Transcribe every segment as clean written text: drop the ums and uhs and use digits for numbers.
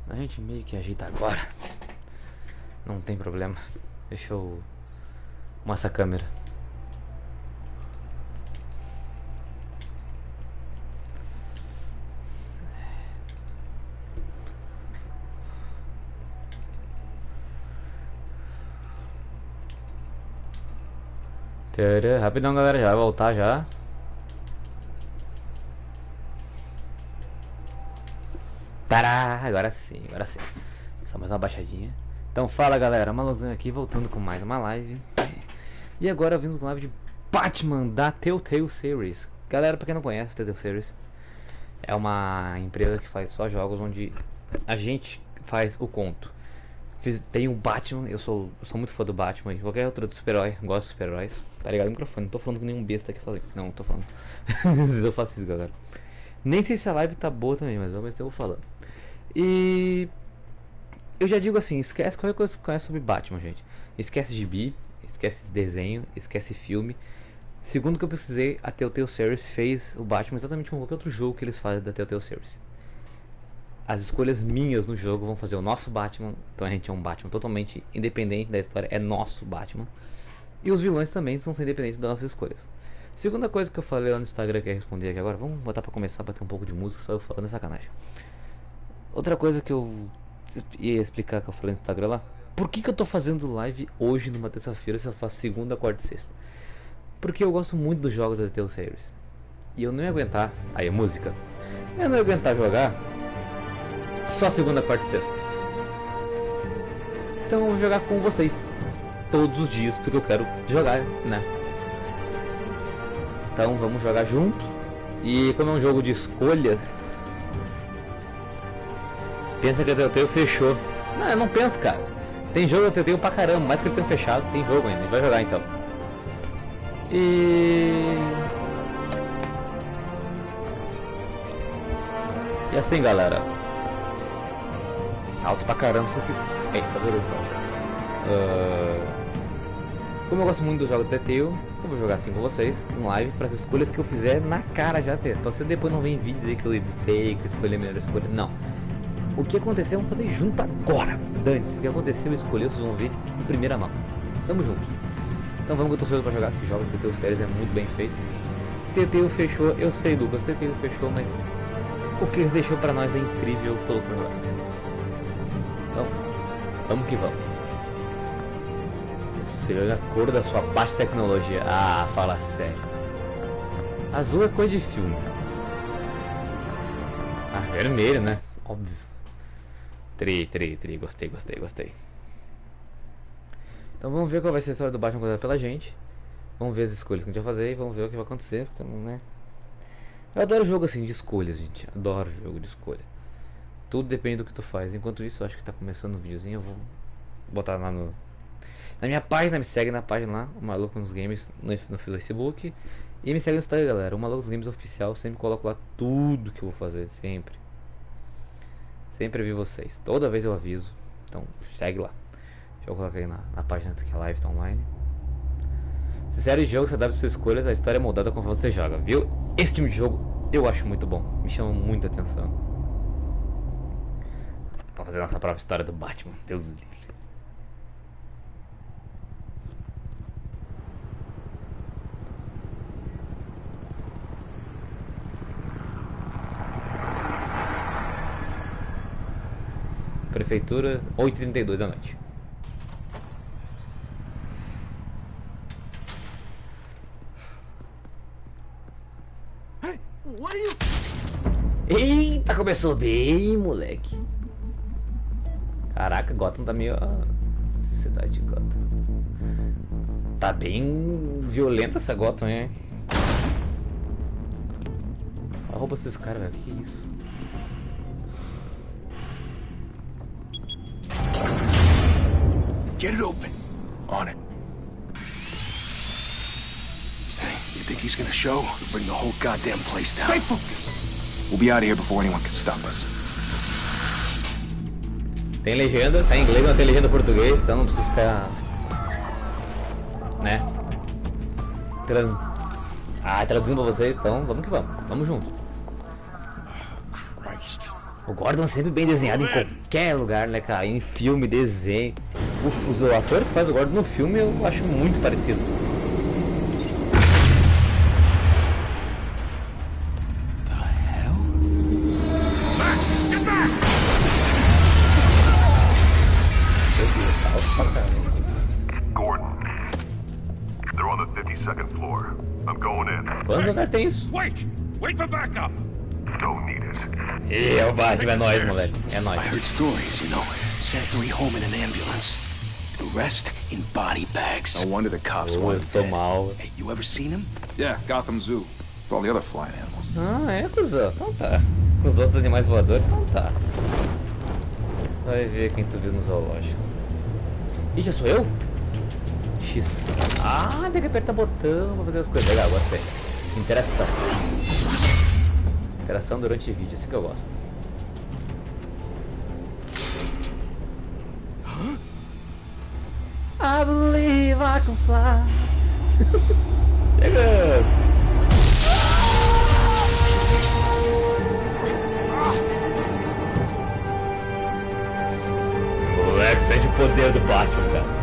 A gente meio que ajeita agora. Não tem problema. Deixa eu arrumar essa câmera. Tcharam, rapidão, galera, já vai voltar já. Tará, agora sim, agora sim. Só mais uma baixadinha. Então fala, galera, Maluzinho aqui, voltando com mais uma live. E agora vimos com live de Batman da Telltale Series. Galera, pra quem não conhece, Telltale Series é uma empresa que faz só jogos onde a gente faz o conto. Tem o Batman, eu sou muito fã do Batman e qualquer outro super-herói, gosto de super-heróis. Tá ligado no microfone, não tô falando com nenhum besta aqui sozinho. Não, tô falando. Eu faço isso, galera. Nem sei se a live tá boa também, mas ao mesmo tempo eu vou falando. E eu já digo assim, esquece qualquer coisa que você conhece sobre Batman, gente. Esquece gibi, esquece desenho, esquece filme. Segundo que eu pesquisei, a Telltale Series fez o Batman exatamente como qualquer outro jogo que eles fazem da Telltale Series. As escolhas minhas no jogo vão fazer o nosso Batman, então a gente é um Batman totalmente independente da história, é nosso Batman. E os vilões também são independentes das nossas escolhas. Segunda coisa que eu falei lá no Instagram que eu ia responder aqui agora, vamos botar pra começar a bater um pouco de música, só eu falando é sacanagem. Outra coisa que eu ia explicar que eu falei no Instagram lá, por que eu tô fazendo live hoje numa terça-feira se eu faço segunda, quarta e sexta? Porque eu gosto muito dos jogos da Telltale Series. E eu não ia aguentar, aí a música, eu não ia aguentar jogar só segunda, quarta e sexta. Então eu vou jogar com vocês todos os dias, porque eu quero jogar, né? Então vamos jogar junto. E como é um jogo de escolhas, pensa que a Telltale fechou. Não, eu não penso, cara. Tem jogo da Telltale pra caramba, mais que ele tenha fechado, tem jogo ainda, a gente vai jogar então. E assim, galera. Alto pra caramba, só que... Ei, favorito, como eu gosto muito dos jogos da Telltale, eu vou jogar assim com vocês, em live, para as escolhas que eu fizer na cara já ter. Então você depois não vem vir dizer que eu evitei, que eu escolhi a melhor escolha. Não. O que aconteceu, vamos fazer junto agora. Dane-se, o que aconteceu, eu escolhi, vocês vão ver em primeira mão. Tamo junto. Então vamos que eu tô pra jogar, que joga de Telltale Series é muito bem feito. Telltale fechou, eu sei, Lucas, Telltale fechou, mas o que eles deixou pra nós é incrível, eu tô louco pra jogar. Então, vamos que vamos. Olha a cor da sua parte de tecnologia. Ah, fala sério. Azul é cor de filme. Ah, vermelho, né? Óbvio. Tri. Gostei. Então vamos ver qual vai ser a história do Batman contada pela gente. Vamos ver as escolhas que a gente vai fazer e vamos ver o que vai acontecer. Porque, né? Eu adoro jogo assim de escolhas, gente. Adoro jogo de escolha. Tudo depende do que tu faz. Enquanto isso, eu acho que tá começando um videozinho. Eu vou botar lá na minha página, me segue na página lá, o Maluco nos Games no Facebook. E me segue no Instagram, galera, o Maluco nos Games oficial. Sempre coloco lá tudo que eu vou fazer, sempre. Sempre aviso vocês, toda vez eu aviso. Então segue lá. Deixa eu colocar aí na página que a live tá online. Se série de jogo, você adapta suas escolhas, a história é moldada conforme você joga, viu? Esse tipo de jogo eu acho muito bom, me chama muita atenção. Vamos fazer nossa própria história do Batman, Deus livre. Prefeitura, 8h32 da noite. Hey, what are you... Eita, começou bem, moleque. Caraca, Gotham tá meio... Cidade de Gotham. Tá bem violenta essa Gotham, hein? A roupa desses caras, velho. Que isso? Get it open. On it. Hey, you think he's gonna show? We'll bring the whole goddamn place down. Stay focused. We'll be out of here before anyone can stop us. Tem legenda, tá em inglês, não tem legenda em português, então não precisa ficar... Né? Traduzindo pra vocês, então vamos que vamos. Vamos junto. Oh, Christ. O Gordon é sempre bem desenhado em qualquer lugar, né, cara? Em filme, desenho. O ator que faz o Gordon no filme eu acho muito parecido. Gordon, they're on the 52nd floor. I'm going in. Quantos lugares tem isso? Wait for backup. Don't need it. E é o Batman, é nóis, moleque. É nóis. I heard stories, you know. Sent 3 home in an ambulance. The rest in body bags. No wonder the cops Eu wanted sou dead. mal. Hey, you ever seen him? Yeah, Gotham Zoo. With all the other flying animals. Ah, é, cuzão. Então tá. Com os outros animais voadores, então tá. Vai ver quem tu viu no zoológico. Ih, já sou eu? X. Ah, tem que apertar botão pra fazer as coisas. Legal, gostei. Interação. Interação durante o vídeo, assim que eu gosto. I believe I can fly. Chegando. Moleque, sente o poder do Batman, cara.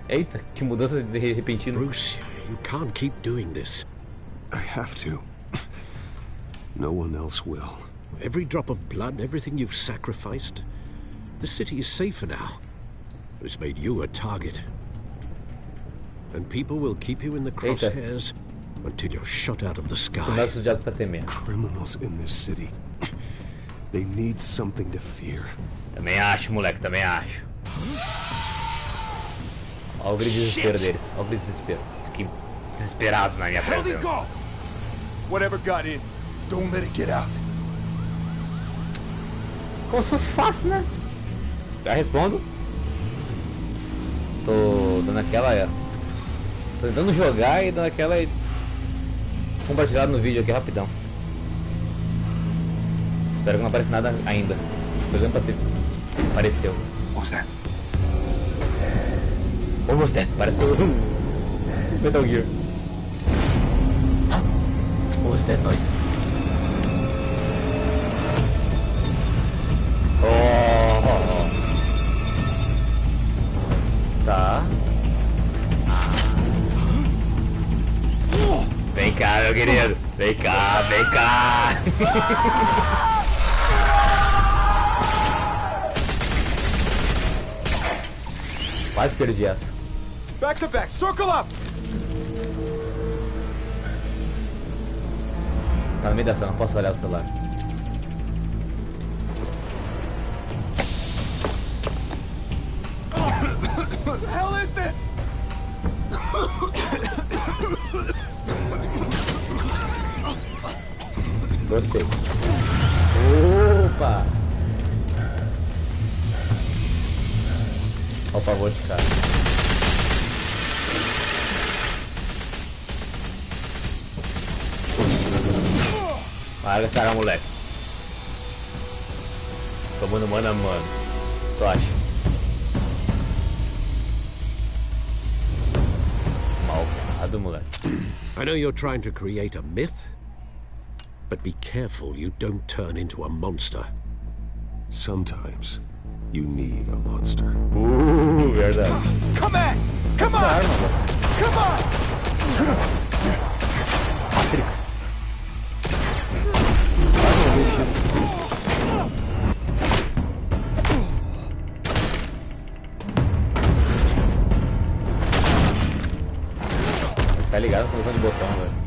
Eita, que mudança de repentina. Bruce, you can't keep doing this. I have to. No one else will. Every drop of blood, everything you've sacrificed. The city is safer now. It's made you a target. And people will keep you in the crosshairs until you're shot out of the Não sky. é preciso de algo pra temer. Criminals in this city. They need something to fear. Também acho, moleque, também acho. Olha o grito de desespero deles. Olha o grito de desespero. Fiquem desesperados na minha How'd he presença. go? Whatever got in, don't let it get out. Como se fosse fácil, né? Já respondo. Tô dando aquela. Tô tentando jogar e dando aquela. Compartilhado no vídeo aqui rapidão. Espero que não apareça nada ainda. Tô olhando pra ter. Apareceu. What was that? Almost dead. Parece Metal Gear. Almost dead, noise. Oh. Tá. Vem cá, meu querido. Vem cá, vem cá. Quase perdi essa. Back to back, circle up! Tá no meio da sala, não posso olhar o celular. What the hell is this? Gostei. Opa! Por favor, de cara. Larga essa arma, moleque. Tomando mano a mano. Tu acha? Malvado, moleque. I know you're trying to create a myth, but be careful you don't turn into a monster. Sometimes you need a monster. Verdade. Come on! Come on! Arma, mano. Come on! Matrix. Tá ligado com o de botão, velho.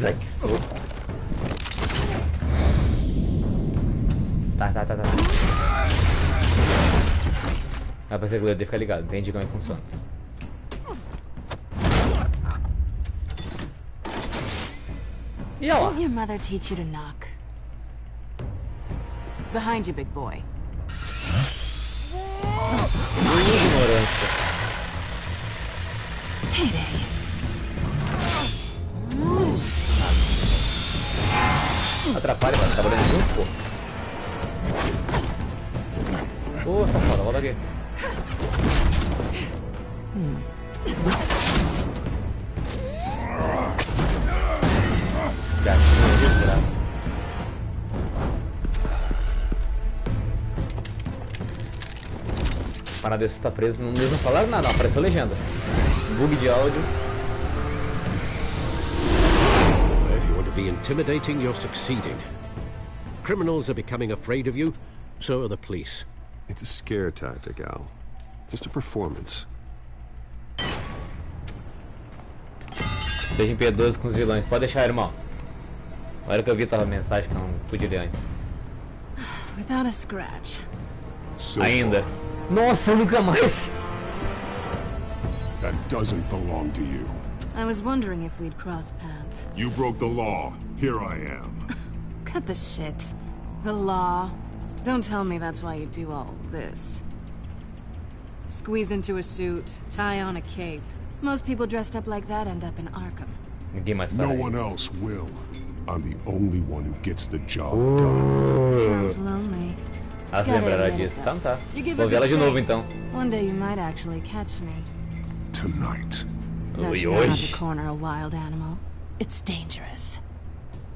Nossa, que soco. Tá. Ah, pra ser goleiro, ficar ligado, entendi como é que funciona. E olha lá. Didn't your mother teach you to knock? Behind you, big boy. Ignorância. Heyday. Atrapalha, mano. Tá trabalhando junto, pô. Ô, safada, volta aqui. Gatinho, desgraça. Parada desse tá preso, não mesmo falaram nada, não, apareceu legenda. Bug de áudio. If you want to be intimidating, you're succeeding. Criminals are becoming afraid of you, so are the police. It's a scare tactic, Al. Just a performance. Seja impiedoso com os vilões. Pode deixar, irmão. Na hora que eu vi tua mensagem que eu não pude ler antes. Without a scratch. So Ainda. far, Nossa, nunca mais. that doesn't belong to you. I was wondering if we'd cross paths. You broke the law. Here I am. Cut the shit. The law. Don't tell me that's why you do all this. Squeeze into a suit, tie on a cape. Most people dressed up like that end up in Arkham. Ninguém mais No fala one isso. else will. I'm the only one who gets the job done. Sounds lonely. Ela se Gotta lembrará admit it, disso. though. Tá. You give Vou a ver ela good de novo chase. então. One day you might actually catch me. Tonight. Don't Oi, you know how oi. to corner a wild animal? It's dangerous.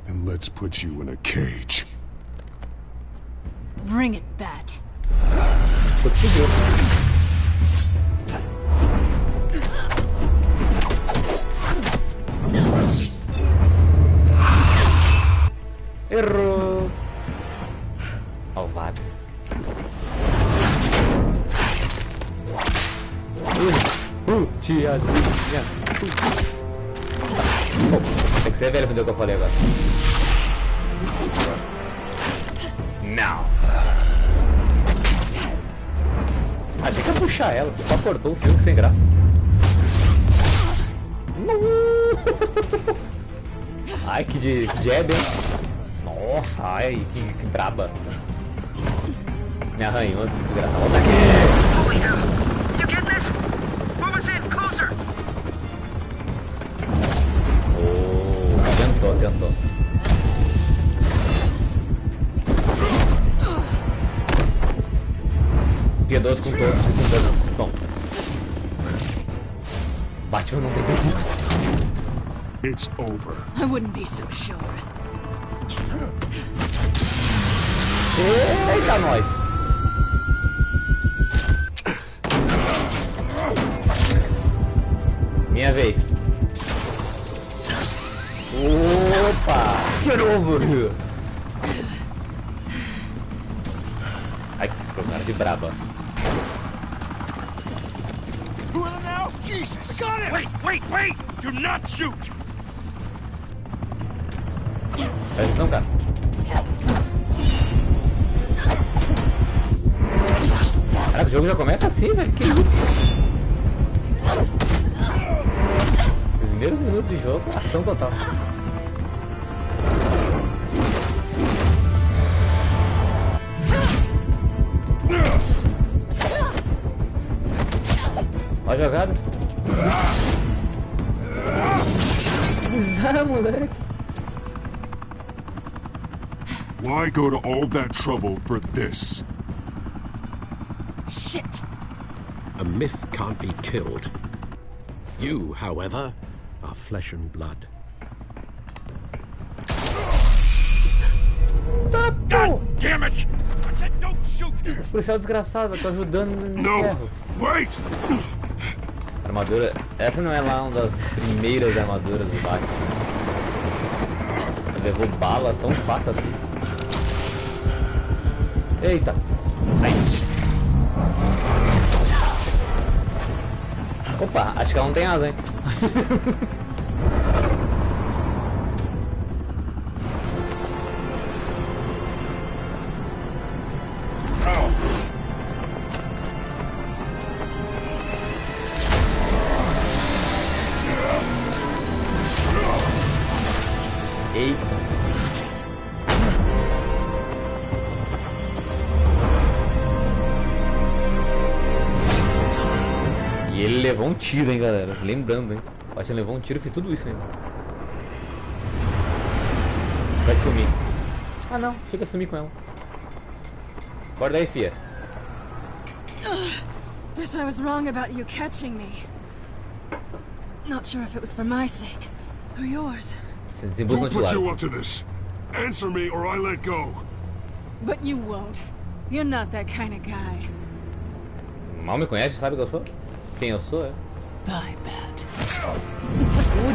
Then let's put you in a cage. Bring it, Bat. Conseguiu. Errou. Malvado. Tiazinha. Tem que ser velho pra entender o que eu falei agora. Não. Achei que ia puxar ela, só cortou o filme sem graça. Ai, que de jab, hein? Nossa, ai, que braba. Me arranhou assim, desgraçado. Volta aqui! Holy hell! You get this? Move us in, closer! Oh, tentou. Piedoso com todos. Bom. Batman não tem princípios. It's over. I wouldn't be so sure. Eita, nós! Minha vez. Opa! Que novo! Ai, que cara de braba. Two of them now? Jesus! Got it! Wait! Do not shoot! Presta atenção, cara. Caraca, o jogo já começa assim, velho. Que isso? Primeiros minutos de jogo, ação total. Ó a jogada. Bizarro, moleque. Why go to all that trouble for this? Shit! A myth can't be killed. You, however, are flesh and blood. God Damn it! I said don't shoot! policial desgraçado, eu tô ajudando no No! ferro. Wait! Armadura. Essa não é lá uma das primeiras armaduras do Batman. Levou bala tão fácil assim. Eita! Aí. Opa, acho que ela não tem asa, hein? Eita! E ele levou um tiro, hein, galera. Lembrando, hein. Eu acho que ele levou um tiro e fez tudo isso ainda. Vai sumir. Ah, não. Chega a sumir com ela. Acorda aí, fia. Guess I was wrong about you catching me. Not sure if it was for my sake or yours. Você desembuscou de Who put you lado. up to this? Answer me or I let go. But you won't. You're not that kind of guy. Mal me conhece, sabe quem eu sou? Quem eu sou, é? I bet.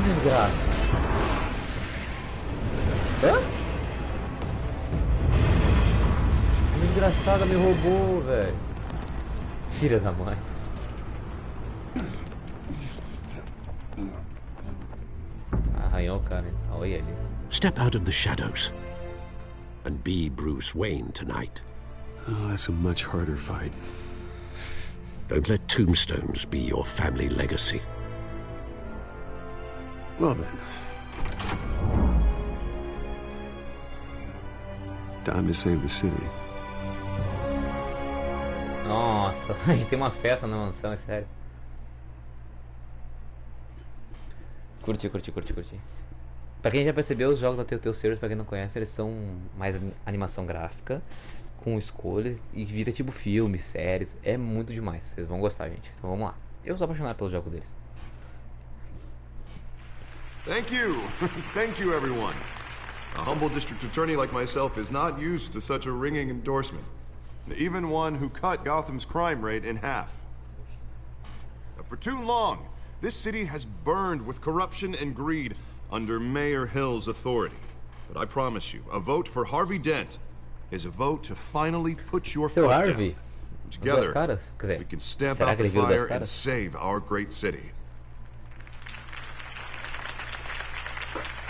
Desgraça. Hã? A desgraçada me roubou, velho. Filha da mãe. Arranhou o cara, hein? Olha ele. Step out of the shadows and be Bruce Wayne tonight. Oh, that's a much harder fight. Don't let tombstones be your family legacy. Well then. Time to save the city. Nossa, a gente tem uma festa na mansão, é sério. Curti. Pra quem já percebeu, os jogos da Telltale Series, pra quem não conhece, eles são mais animação gráfica, com escolhas, e vira tipo filmes, séries. É muito demais, vocês vão gostar, gente. Então vamos lá. Eu sou apaixonado pelo jogo deles. Thank you. Thank you, everyone. A humble district attorney like myself is not used to such a ringing endorsement. Even one who cut Gotham's crime rate in half. For too long, this city has burned with corruption and greed under Mayor Hill's authority. But I promise you, a vote for Harvey Dent is a vote to finally put your Seu foot Harvey, down. Together, caras? Quer dizer, we can stamp será out que the ele viu duas fire and caras? save our great city.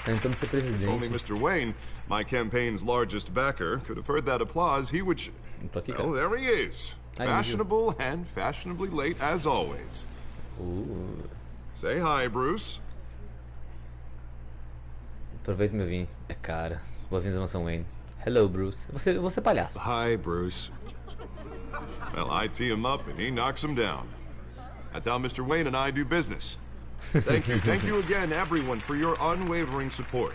Tentando ser Only presidente. Mr. Wayne, my campaign's largest backer, could have heard that applause. He would. Não tô aqui, Well, cara. there he is. Fashionable and fashionably late as always. Say hi, Bruce. Aproveita meu vinho. É cara. Boas-vindas à mansão Wayne. Hello, Bruce. Você é palhaço. Hi, Bruce. Well, I tee him up and he knocks him down. That's how Mr. Wayne and I do business. Thank you again, everyone, for your unwavering support.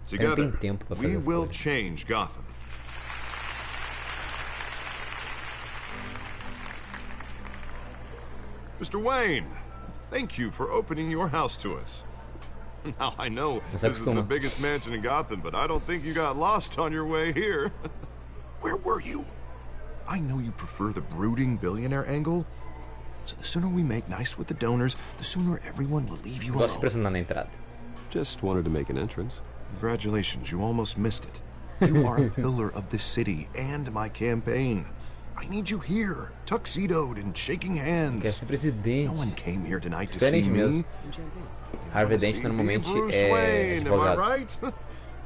Together, tempo pra we fazer as will coisas. change Gotham. Mr. Wayne, thank you for opening your house to us. Now, I know Mas this is the acostuma. biggest mansion in Gotham, but I don't think you got lost on your way here. Where were you? I know you prefer the brooding billionaire angle, so the sooner we make nice with the donors, the sooner everyone will leave you Gosto de alone. pressionar na entrada. Just wanted to make an entrance. Congratulations, you almost missed it. You are a pillar of this city and my campaign. I need you here, tuxedoed and shaking Quer hands. ser presidente. No one came here tonight to see Diferente me. mesmo. Harvey Dent See normalmente me, Bruce é Wayne, am I advogado. right?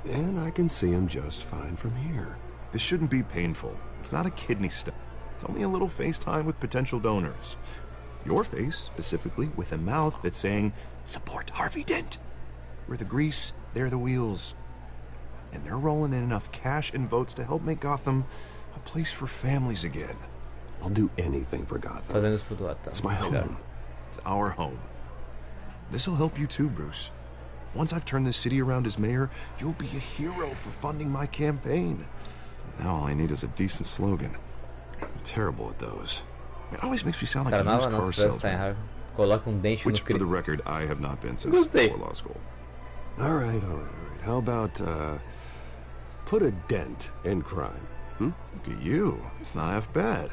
And I can see him just fine from here. This shouldn't be painful. It's not a kidney stone. It's only a little FaceTime with potential donors. Your face, specifically, with a mouth that's saying, support Harvey Dent. We're the grease, they're the wheels. And they're rolling in enough cash and votes to help make Gotham a place for families again. I'll do anything for Gotham. Fazendo isso pro do lado. It's my Legal. home. It's our home. This'll help you too, Bruce. Once I've turned this city around as mayor, you'll be a hero for funding my campaign. Now all I need is a decent slogan. I'm terrible at those. It always makes me sound like Cara, a nova used não car se presta em salesman. Harvey. Coloca dente Which, no for the crime. record, I have not been since Gostei. before law school. All right. How about, put a dent in crime? Look at you. It's not half bad.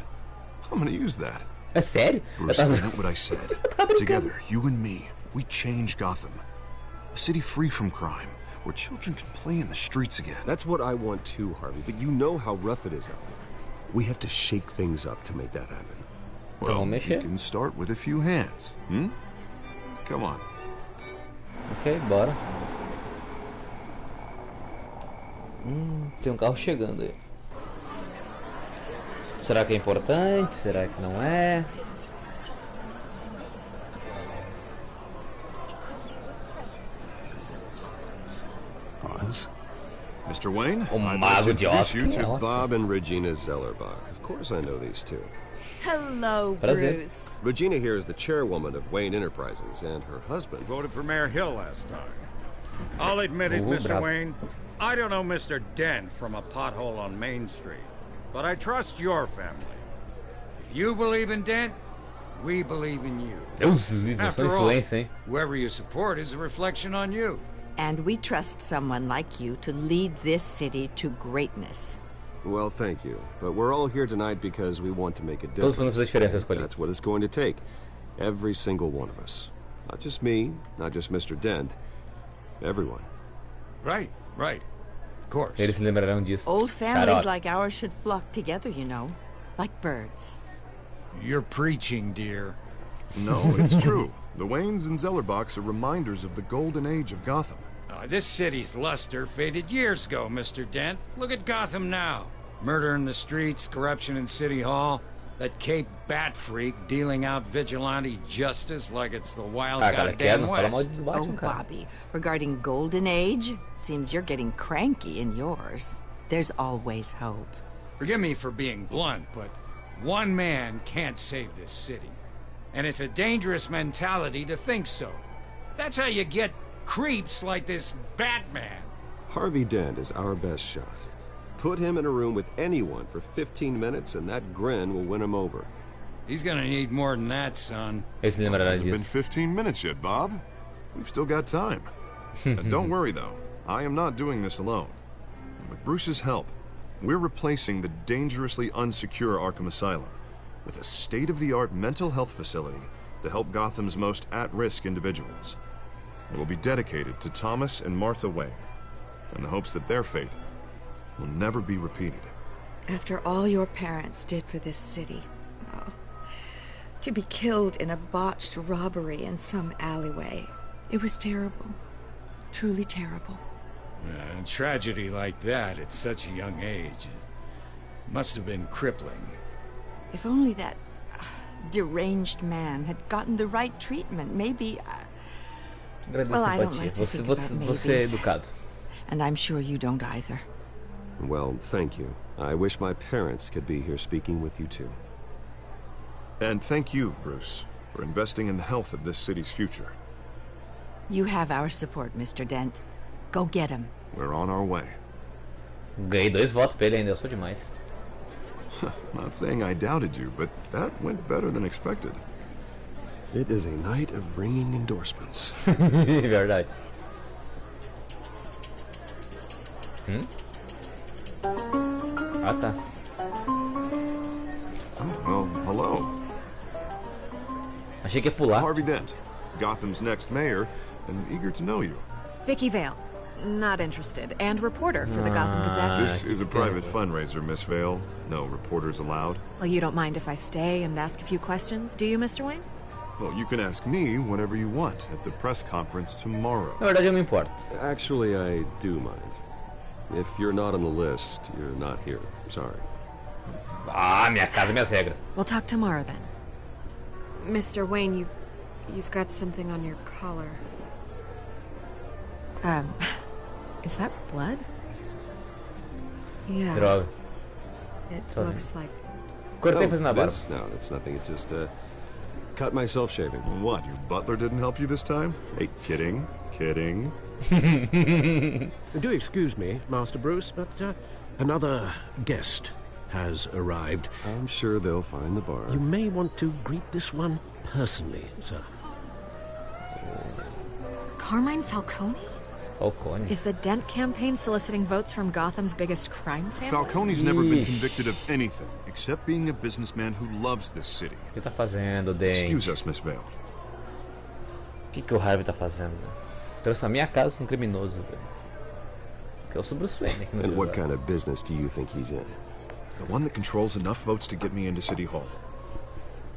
I'm gonna use that. É sério? Bruce, Eu I tava... meant what I said. Together, you and me, we change Gotham. A city free from crime, where children can play in the streets again. That's what I want too, Harvey, but you know how rough it is out there. We have to shake things up to make that happen. Então Well, vamos you mexer. can start with a few hands. Come on. Ok, bora. Tem um carro chegando aí. Será que é importante? Será que não é? Hans? Mr. Wayne, O I'd like to mago de introduce you Oz. to Bob and Regina Zellerbach. Of course I know these two. Hello, Prazer. Bruce. Regina here is the chairwoman of Wayne Enterprises, and her husband... Voted for Mayor Hill last time. I'll admit it, Mr. bravo. Wayne. I don't know Mr. Dent from a pothole on Main Street, but I trust your family. If you believe in Dent, we believe in you. Deus livre, só After all, influência, hein? whoever you support is a reflection on you. And we trust someone like you to lead this city to greatness. Well, thank you. But we're all here tonight because we want to make a Todos podemos difference. fazer diferença, escolhi. That's what it's going to take. Every single one of us. Not just me, not just Mr. Dent. Everyone. Right. Of course. Eles se lembrarão disso. Old families Xarope. like ours should flock together, you know, like birds. You're preaching, dear. No, it's true. The Waynes and Zellerbachs are reminders of the golden age of Gotham. This city's luster faded years ago, Mr. Dent. Look at Gotham now. Murder in the streets, corruption in City Hall, that Cape Bat freak dealing out vigilante justice like it's the wild Cara, goddamn não fala mal West. de Oh, Batman, cara. Bobby, regarding Golden Age, seems you're getting cranky in yours. There's always hope. Forgive me for being blunt, but one man can't save this city. And it's a dangerous mentality to think so. That's how you get creeps like this Batman. Harvey Dent is our best shot. Put him in a room with anyone for 15 minutes and that grin will win him over. He's gonna need more than that, son. Eles se lembrarão Hasn't been disso. 15 minutes yet, Bob. We've still got time. Don't worry, though. I am not doing this alone. With Bruce's help, we're replacing the dangerously unsecure Arkham Asylum with a state-of-the-art mental health facility to help Gotham's most at-risk individuals. It will be dedicated to Thomas and Martha Wayne, in the hopes that their fate will never be repeated. After all your parents did for this city, oh, to be killed in a botched robbery in some alleyway, it was terrible. Truly terrible. A tragedy like that at such a young age must have been crippling. If only that deranged man had gotten the right treatment, maybe... Agradeço Well, a I don't simpatia. like to think about Você é maybes. educado. And I'm sure you don't either. Well, thank you. I wish my parents could be here speaking with you too. And thank you, Bruce, for investing in the health of this city's future. You have our support, Mr. Dent. Go get him. We're on our way. Ganhei 2 votos pra ele ainda, eu sou demais. Not saying I doubted you, but that went better than expected. It is a night of ringing endorsements. Verdade. Ah, tá. Well, hello. Achei que ia pular. Harvey Dent, Gotham's next mayor, and eager to know you. Vicky Vale. Not interested. And reporter for the Gotham Gazette. This is a private fundraiser, Miss Vale. No reporters allowed. Well, you don't mind if I stay and ask a few questions, do you, Mr. Wayne? Well, you can ask me whatever you want at the press conference tomorrow. Na verdade, eu me importo. Actually, I do mind. If you're not on the list, you're not here. Sorry. Ah, minha casa, minhas regras. We'll talk tomorrow then. Mr. Wayne, you've got something on your collar. Is that blood? Yeah. Droga. It looks like... Cortei fazendo a barba. This? No, it's nothing. It just, cut myself shaving. What, your butler didn't help you this time? Hey, kidding. Do excuse me, Master Bruce, but another guest has arrived. I'm sure they'll find the bar. You may want to greet this one personally, sir. Carmine Falcone? Falcone. Is the Dent campaign soliciting votes from Gotham's biggest crime family? Falcone's never been Yeesh. convicted of anything except being a businessman who loves this city. O que tá fazendo, Dente? Excuse us, Miss Vale. O que o Harvey tá fazendo? Trouxe a minha casa um criminoso, velho. Porque eu sou Bruce Wayne aqui no And jogo. what kind of business do you think he's in? The one that controls enough votes to get me into City Hall.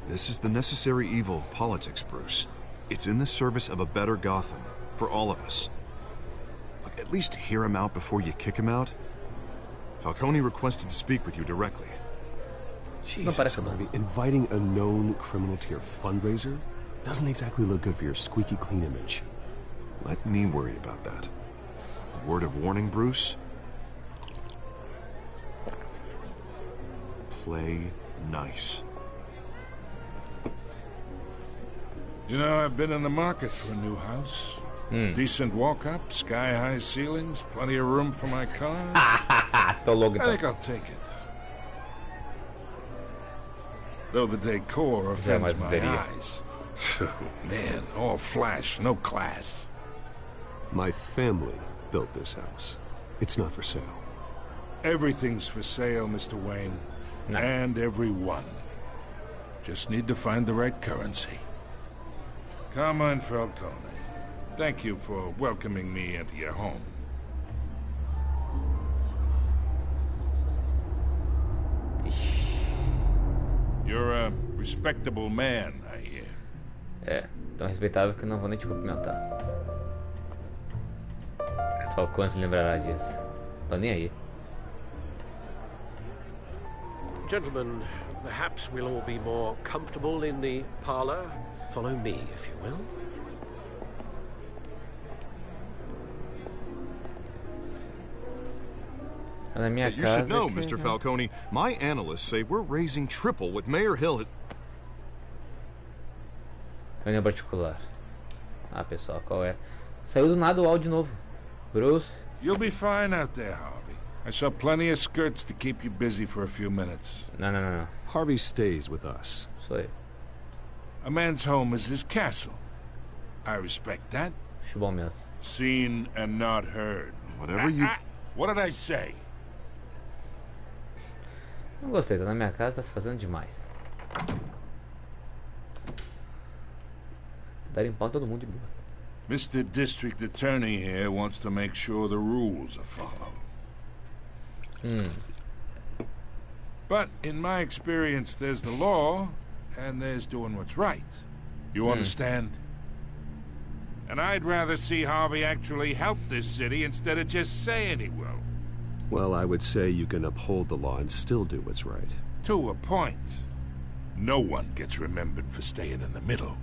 This is the necessary evil of politics, Bruce. It's in the service of a better Gotham, for all of us. Look, at least hear him out before you kick him out. Falcone requested to speak with you directly. Jesus, parece bom. Harvey, inviting a known criminal to your fundraiser doesn't exactly look good for your squeaky clean image. Let me worry about that. A word of warning, Bruce. Play nice. You know, I've been in the market for a new house. Decent walk-up, sky-high ceilings, plenty of room for my car. Tô louco, I think I'll take it. Though the decor offends my eyes. Man, all flash, no class. My family built this house. It's not for sale. Everything's for sale, Mr. Wayne. No. And everyone. Just need to find the right currency. Carmine Falcone, thank you for welcoming me into your home. You're a respectable man, I hear. É, tão respeitável que eu não vou nem te cumprimentar. Falcone se lembrará disso. Tô nem aí. Gentlemen, perhaps we'll all be more comfortable in the parlor. Follow me, if you will. Na minha you should know, Mr. Falcone, my analysts say we're raising triple what Mayor Hill has... Reunião particular. Ah, pessoal, qual é? Saiu do nada o áudio novo. Bruce. You'll be fine out there, Harvey. I saw plenty of skirts to keep you busy for a few minutes. No. Harvey stays with us. Sou eu. A man's home is his castle. I respect that. Acho bom mesmo. Seen and not heard. Whatever you... What did I say? Não gostei, tá na minha casa, tá se fazendo demais. Dar em pau todo mundo de boa. Mr. District Attorney here wants to make sure the rules are followed. But in my experience, there's the law, and there's doing what's right. You understand? And I'd rather see Harvey actually help this city instead of just saying he will. Well, I would say you can uphold the law and still do what's right. To a point. No one gets remembered for staying in the middle.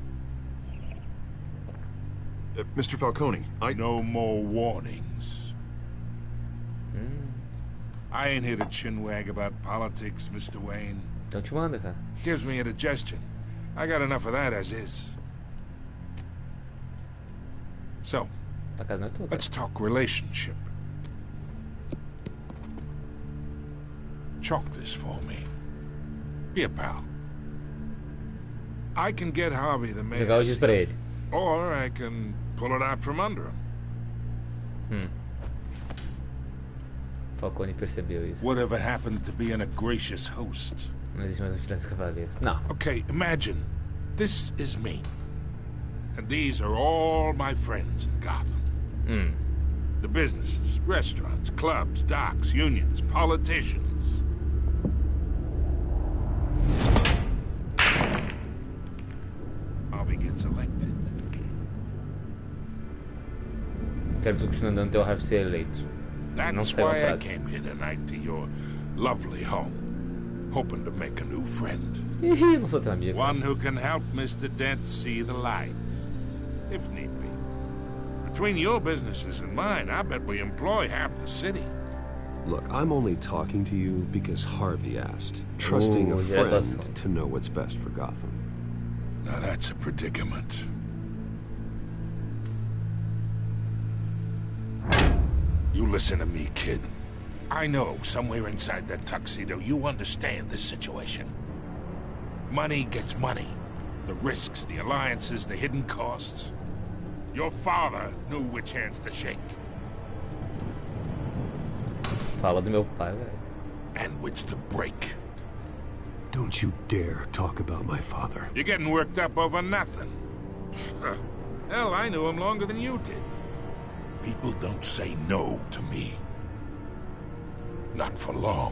Mr. Falcone, No more warnings. I ain't here to chinwag about politics, Mr. Wayne. Então te manda, cara. Gives me indigestion. I got enough of that as is. So, let's talk relationship. Chalk this for me. Be a pal. I can get Harvey the mayor's Legal disso pra ele. Or I can pull it out from under him. Falcone percebeu isso. Whatever happened to being a gracious host? Não existe mais vigilantes cavaleiros. Não. Okay, imagine. This is me. And these are all my friends in Gotham. The businesses, restaurants, clubs, docks, unions, politicians. Harvey gets elected. Quero que tu continue andando até o Harvey ser eleito. That's why I came here tonight to your lovely home, hoping to make a new friend. Não sou teu amigo. One who can help Mr. Dent see the light, if need be. Between your businesses and mine, I bet we employ half the city. Look, I'm only talking to you because Harvey asked, trusting a friend to know what's best for Gotham. Now that's a predicament. You listen to me, kid. I know somewhere inside that tuxedo you understand this situation. Money gets money. The risks, the alliances, the hidden costs. Your father knew which hands to shake. Fala do meu pai, velho. And which to break. Don't you dare talk about my father. You're getting worked up over nothing. Hell, I knew him longer than you did. People don't say no to me. Not for long.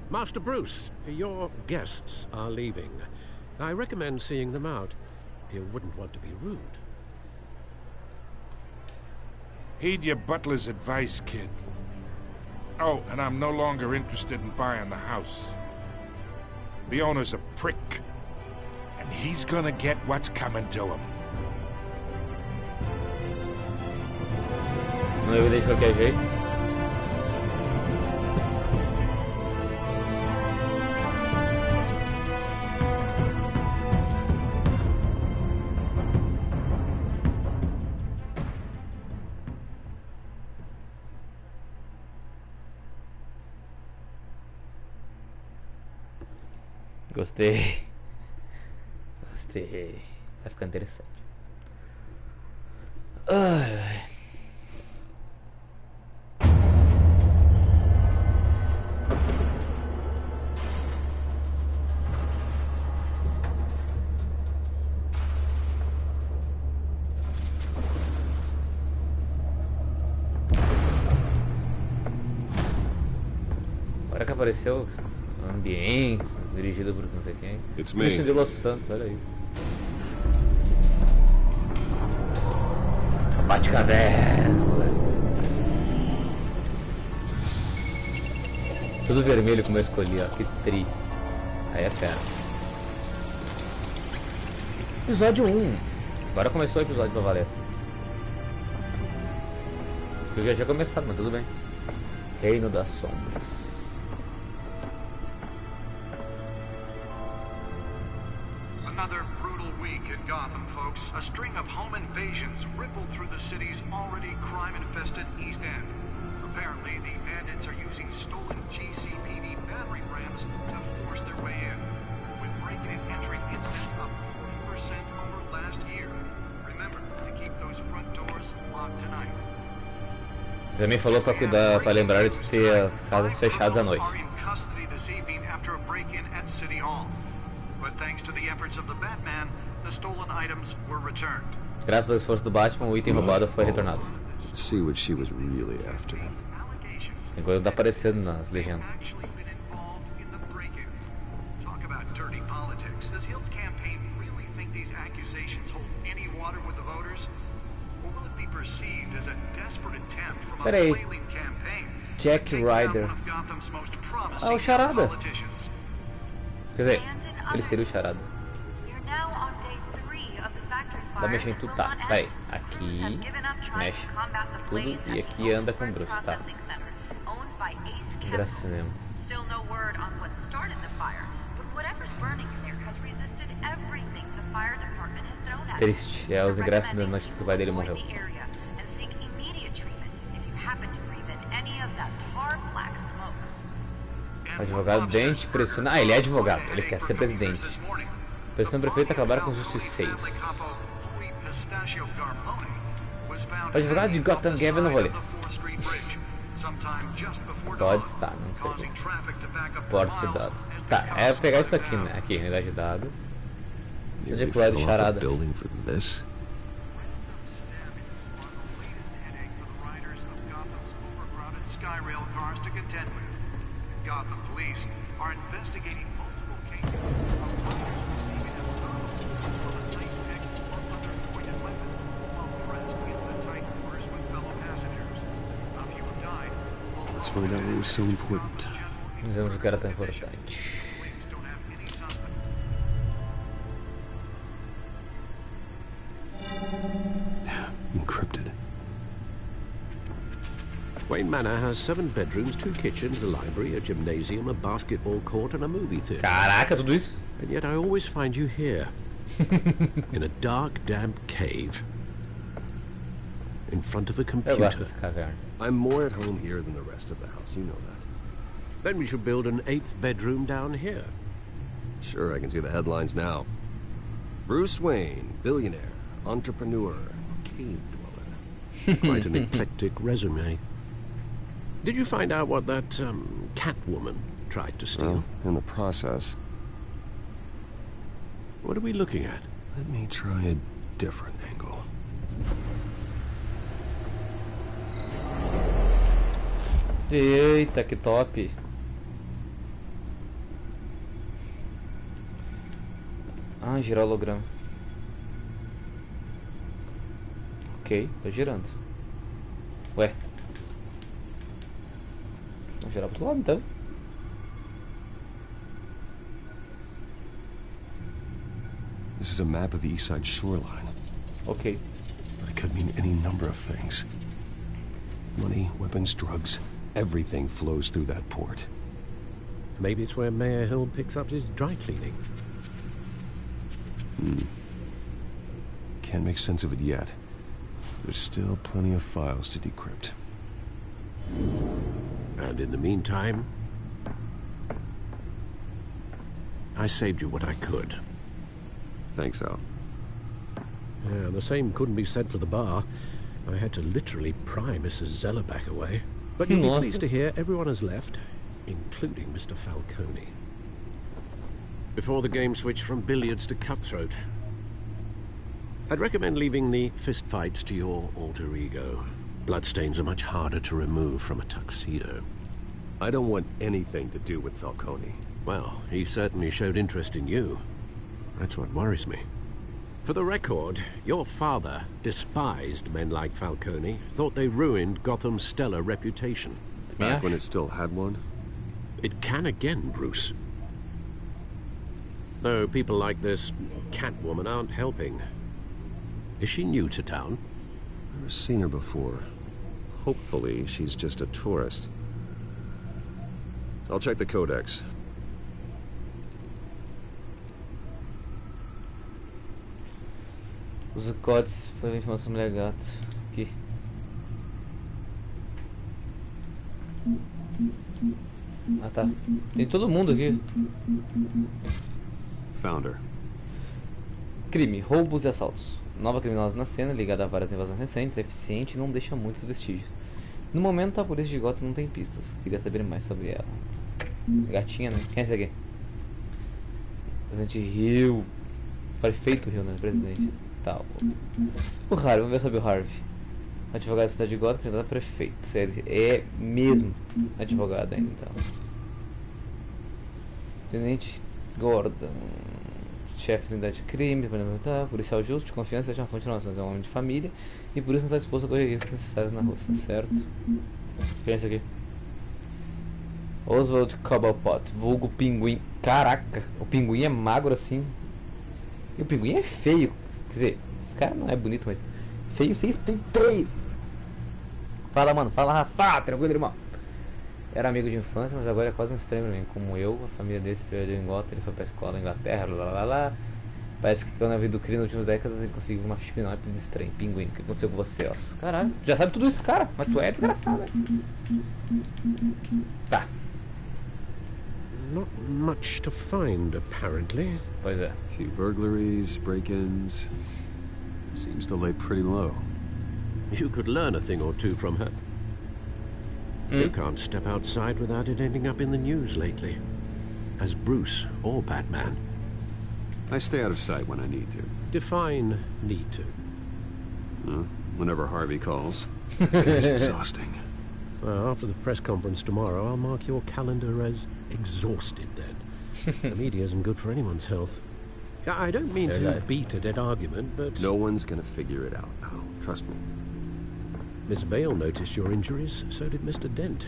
Master Bruce, your guests are leaving. I recommend seeing them out. You wouldn't want to be rude. Heed your butler's advice, kid. Oh, and I'm no longer interested in buying the house. The owner's a prick. And he's gonna get what's coming to him. Não deve deixar de qualquer jeito. Gostei. Gostei. Vai ficar interessante. Ai. Agora que apareceu ambientes dirigido por não sei quem. It's Isso me. de Los Santos, olha isso. Bate-caverna. Tudo vermelho como eu escolhi, ó. Que tri. Aí é fera. Episódio 1. Agora começou o episódio pra valer. Eu já tinha começado, mas tudo bem. Reino das Sombras. Another brutal week in Gotham, folks. A string of home invasions rippled through the city's already crime-infested East End. Apparently, the bandits are using stolen GCPD battering rams to force their way in, with breaking and entering incidents up 40% over last year. Remember to keep those front doors locked tonight. Também falou pra cuidar, pra lembrar de ter as casas fechadas à noite. Graças ao esforço do Batman, o item roubado foi retornado. Let's see what she was really after. Tem coisa que tá aparecendo nas legendas. Talk about dirty politics. Does Hill's campaign really think these accusations hold any water with the voters? Or will it be perceived as a desperate attempt from a flailing campaign Jack Ryder. Ah, o Charada. Quer dizer, ele seria o Charada. Dá mexer em tudo, tá? Peraí, aqui mexe tudo e aqui anda com Bruce, tá? Graças a Deus. Triste, é os ingressos da noite que o pai dele morreu. O advogado Dente pressiona. Ah, ele é advogado, ele quer ser presidente. Pressiona o prefeito acabar com os justiceiros. O advogado de Gotham Gavin, não vou ler. Pode estar, não sei. Porte de dados. Tá, é pegar isso aqui, né? Aqui, unidade de dados. Onde é que vai do Charada? Gotham police are investigating multiple cases of riders receiving a photo from a place pick or other pointed weapon while pressed into the tight quarters with fellow passengers. A few have died. Let's find out what was so important. Dizemos que era tão importante. Encrypted. Wayne Manor has 7 bedrooms, 2 kitchens, a library, a gymnasium, a basketball court, and a movie theater. Caraca, tudo isso? And yet I always find you here, in a dark, damp cave, in front of a computer. I'm more at home here than the rest of the house, you know that. Then we should build an 8th bedroom down here. Sure, I can see the headlines now. Bruce Wayne, billionaire, entrepreneur, cave dweller. Quite an eclectic resume. Did you find out what that Catwoman tried to steal? Well, in the process. What are we looking at? Let me try a different angle. Eita, que top! Ah, girar holograma. Ok, tô girando. Ué. Vamos girar pro outro lado então. This is a map of the East Side shoreline. Okay. But it could mean any number of things. Money, weapons, drugs, everything flows through that port. Maybe it's where Mayor Hill picks up his dry cleaning. Can't make sense of it yet. There's still plenty of files to decrypt. And in the meantime, I saved you what I could. Thanks, Al. Yeah, the same couldn't be said for the bar. I had to literally pry Mrs. Zellerback away. But you'll be pleased to hear everyone has left, including Mr. Falcone. Before the game switched from billiards to cutthroat. I'd recommend leaving the fistfights to your alter ego. Bloodstains are much harder to remove from a tuxedo. I don't want anything to do with Falcone. Well, he certainly showed interest in you. That's what worries me. For the record, your father despised men like Falcone, thought they ruined Gotham's stellar reputation. Back when it still had one? It can again, Bruce. Though people like this Catwoman aren't helping. Is she new to town? Never seen her before. Hopefully, she's just a tourist. I'll check the codex. Os códigos para informação mulher gato. Aqui. Ah tá. Tem todo mundo aqui. Founder. Crime, roubos e assaltos. Nova criminosa na cena, ligada a várias invasões recentes, é eficiente e não deixa muitos vestígios. No momento, a polícia de Gotham não tem pistas. Queria saber mais sobre ela. Gatinha, né? Quem é esse aqui? Presidente Rio. Prefeito Rio, né? Presidente. Tá. O Harvey, vamos ver sobre o Harvey. Advogado da cidade de Gotham, candidato a prefeito. Ele é mesmo advogado ainda, então. Tenente Gordon. Chefe de unidade de crime, policial justo, de confiança, fecha uma fonte de informações, é um homem de família e por isso não está disposto a correr riscos necessários na rua, tá certo? Quem é esse aqui? Oswald Cobblepot, vulgo pinguim. Caraca, o pinguim é magro assim. E o pinguim é feio. Quer dizer, esse cara não é bonito, mas feio. Fala, mano, fala, Rafa, tranquilo, irmão. Era amigo de infância, mas agora é quase um estranho pra mim. Como eu, a família dele se perdeu em Gotham, ele foi pra escola na Inglaterra, lá. Parece que quando a vida do crime nas últimas décadas ele conseguiu uma espinóide de estranho. Pinguim, o que aconteceu com você, ó? Caralho, já sabe tudo isso, cara, mas tu é desgraçado, né? Tá. Not much to find, apparently. Pois é. Few burglaries, break-ins. Seems to lay pretty low. You could learn a thing or two from her. You can't step outside without it ending up in the news lately. As Bruce or Batman. I stay out of sight when I need to. Define need to. Whenever Harvey calls. It's exhausting. Well, after the press conference tomorrow, I'll mark your calendar as exhausted then. The media isn't good for anyone's health. I don't mean to beat a dead argument, but... No one's gonna figure it out now. Trust me. Miss Vale noticed your injuries, so did Mr. Dent.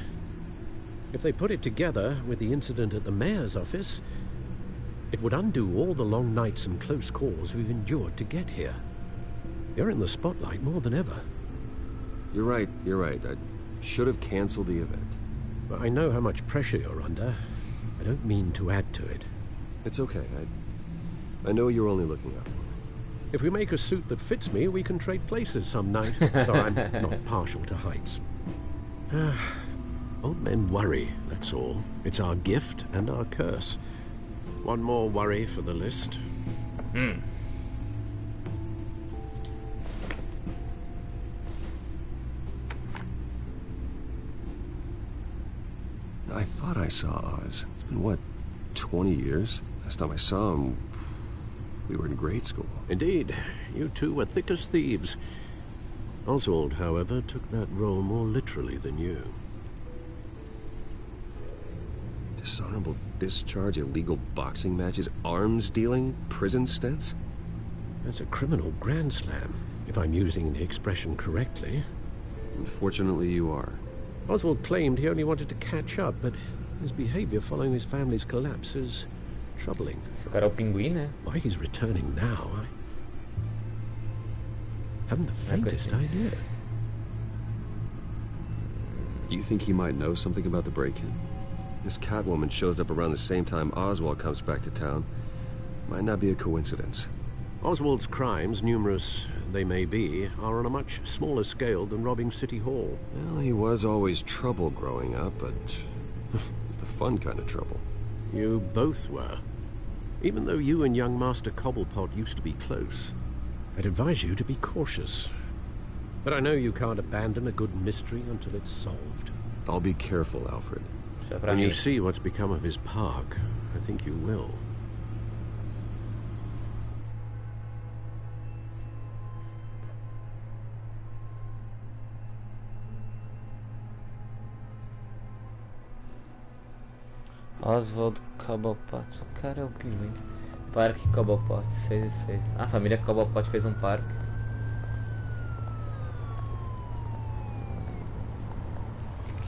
If they put it together with the incident at the mayor's office, it would undo all the long nights and close calls we've endured to get here. You're in the spotlight more than ever. You're right. I should have canceled the event. I know how much pressure you're under. I don't mean to add to it. It's okay. I know you're only looking out for me. If we make a suit that fits me, we can trade places some night. Though I'm not partial to heights. Old men worry, that's all. It's our gift and our curse. One more worry for the list. I thought I saw Oz. It's been, what, 20 years? Last time I saw him, we were in grade school. Indeed. You two were thick as thieves. Oswald, however, took that role more literally than you. Dishonorable discharge, illegal boxing matches, arms dealing, prison stints? That's a criminal grand slam, if I'm using the expression correctly. Unfortunately, you are. Oswald claimed he only wanted to catch up, but his behavior following his family's collapse is troubling. Esse cara é o pinguim, né? Why he's returning now, I haven't the faintest idea. Do you think he might know something about the break-in? This Catwoman shows up around the same time Oswald comes back to town. Might not be a coincidence. Oswald's crimes, numerous they may be, are on a much smaller scale than robbing City Hall. Well, he was always trouble growing up, but it's the fun kind of trouble. You both were. Even though you and young Master Cobblepot used to be close, I'd advise you to be cautious. But I know you can't abandon a good mystery until it's solved. I'll be careful, Alfred. When you see what's become of his park, I think you will. Oswald Cobblepot. O cara é o pinguim. Parque Cobblepot, 6 e 6. A família Cobblepot fez um parque.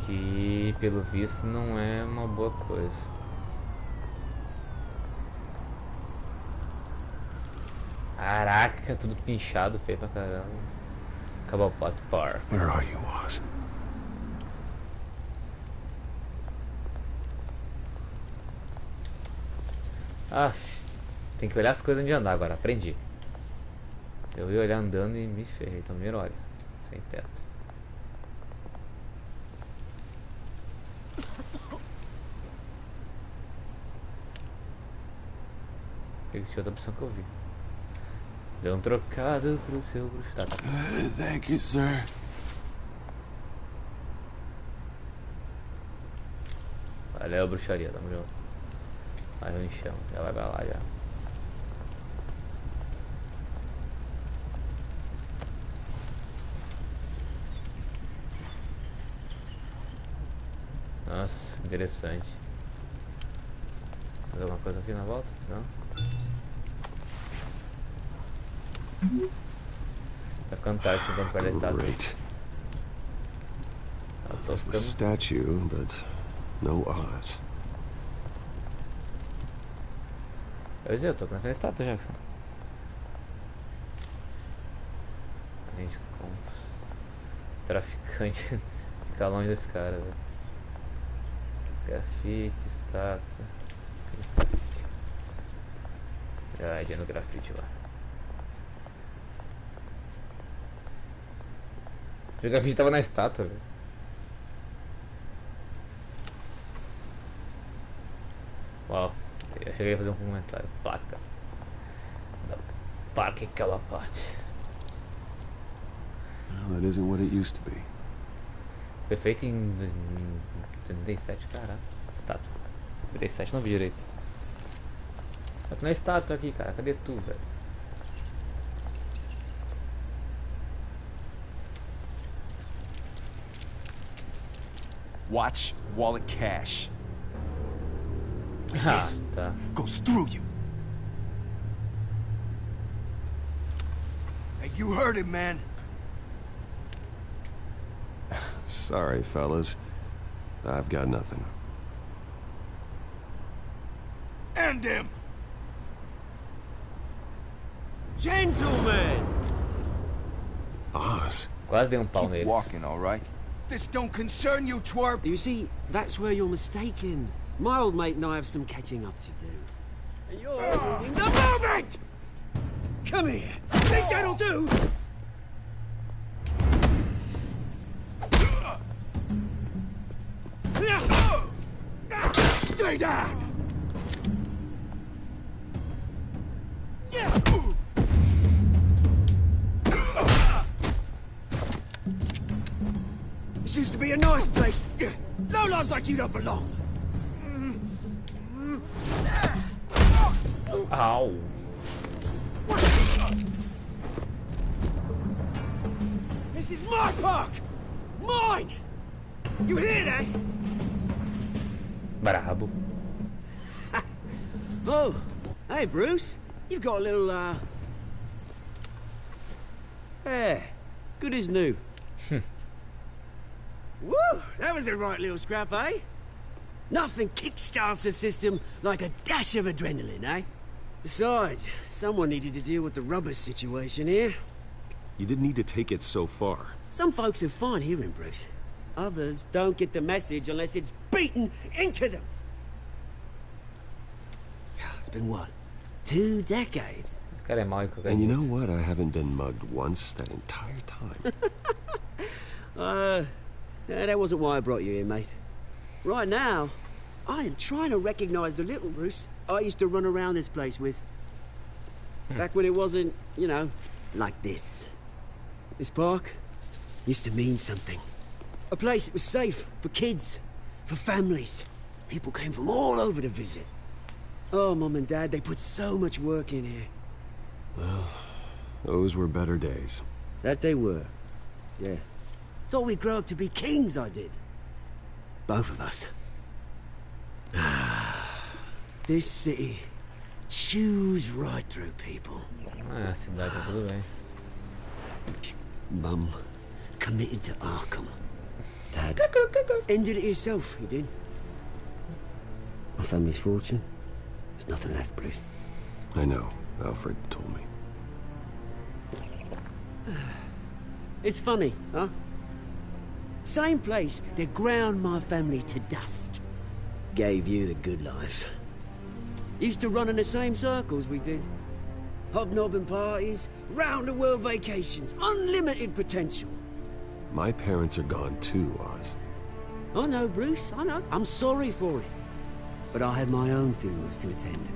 Que, pelo visto, não é uma boa coisa. Caraca, tudo pinchado, feio pra caramba. Cobblepot Park. Where are you, Oz? Ah, tem que olhar as coisas antes de andar agora, aprendi. Eu ia olhar andando e me ferrei, então primeiro olha, sem teto. Esse outra opção que eu vi. Deu um trocado pro seu bruxo. Thank you, sir. Valeu, bruxaria, tamo junto. Mas eu enxamo, já vai pra lá já. Nossa, interessante. Mais alguma coisa aqui na volta? Não? Vai ficando tarde tentando perder a estátua. Eu tô The statue, but no Oz. Eu tô na frente da estátua já. A gente compra. Traficante. Fica longe desse cara, velho. Grafite, estátua. Ai, no grafite lá. O grafite tava na estátua, velho. Uau. Eu cheguei a fazer um comentário. Placa da Parque Cobblepot. Well, it isn't what it used to be. Foi feito em 77, caraca. Estátua. 77 não vi direito. Só que não é estátua aqui, cara. Cadê tu, velho? Watch wallet cash. Ah, tá. Goes through you. Hey, you heard it, man. Sorry, fellas. I've got nothing. End him! Gentlemen! Oz. Quase dei um pau neles. Walking, all right? This don't concern you, twerp. You see, that's where you're mistaken. My old mate and I have some catching up to do. And you're ruining the moment! Come here. Think that'll do? Stay down! This used to be a nice place. No lives like you don't belong. Ow. This is my park! Mine! You hear that? Brabo. Oh, hey Bruce. You've got a little, Yeah, good as new. Woo! That was a right little scrap, eh? Nothing kickstarts the system like a dash of adrenaline, eh? Besides, someone needed to deal with the rubber situation here. You didn't need to take it so far. Some folks are fine hearing, Bruce. Others don't get the message unless it's beaten into them. It's been what? 2 decades? And you know what? I haven't been mugged once that entire time. That wasn't why I brought you here, mate. Right now, I am trying to recognize the little Bruce I used to run around this place with. Back when it wasn't, you know, like this. This park used to mean something. A place that was safe for kids, for families. People came from all over to visit. Oh, Mum and Dad, they put so much work in here. Well, those were better days. That they were. Yeah. Thought we'd grow up to be kings, I did. Both of us. This city chews right through people. Ah, cidade tá tudo bem. Mum committed to Arkham. Dad ended it himself, he did. My family's fortune. There's nothing left, Bruce. I know. Alfred told me. It's funny, huh? Same place that ground my family to dust. Gave you the good life. Used to run in the same circles we did. Hobnobbing parties, round-the-world vacations, unlimited potential. My parents are gone too, Oz. I know, Bruce, I know. I'm sorry for it. But I had my own funerals to attend.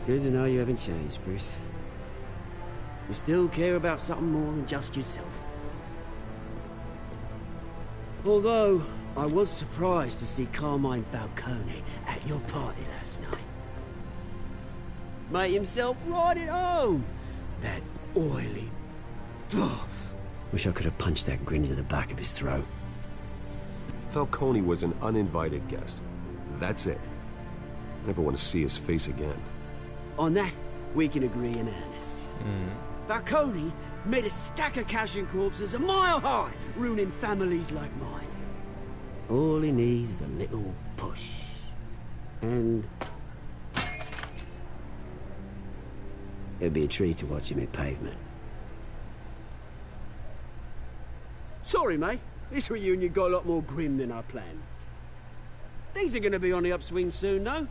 Good to know you haven't changed, Bruce. You still care about something more than just yourself. Although, I was surprised to see Carmine Falcone at your party last night. Made himself right at home. That oily... Oh, wish I could have punched that grin into the back of his throat. Falcone was an uninvited guest. That's it. Never want to see his face again. On that, we can agree in earnest. Falcone made a stack of cash and corpses a mile high, ruining families like mine. All he needs is a little push. And... it'd be a treat to watch him hit pavement. Sorry, mate. This reunion got a lot more grim than I planned. Things are gonna be on the upswing soon, though.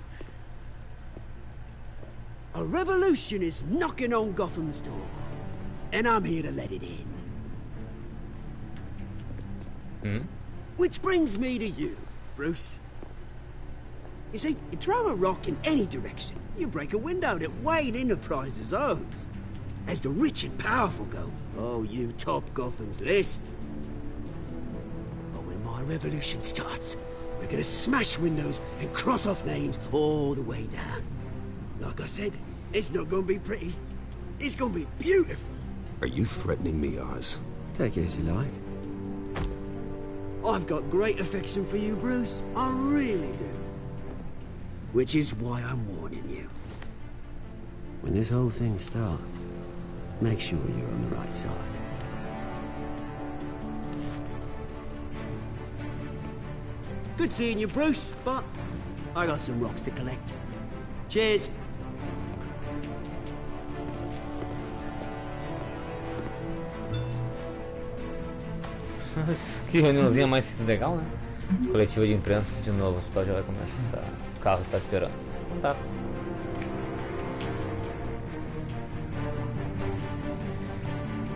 A revolution is knocking on Gotham's door. And I'm here to let it in. Which brings me to you, Bruce. You see, you throw a rock in any direction, you break a window that Wayne Enterprises owns. As the rich and powerful go, oh, you top Gotham's list. But when my revolution starts, we're gonna smash windows and cross off names all the way down. Like I said, it's not gonna be pretty. It's gonna be beautiful. Are you threatening me, Oz? Take it as you like. I've got great affection for you, Bruce. I really do. Which is why I'm warning you. When this whole thing starts, make sure you're on the right side. Good seeing you, Bruce, but I got some rocks to collect. Cheers. Que reuniãozinha mais legal, né? Coletiva de imprensa de novo, o hospital já vai começar. O carro está esperando. Então tá.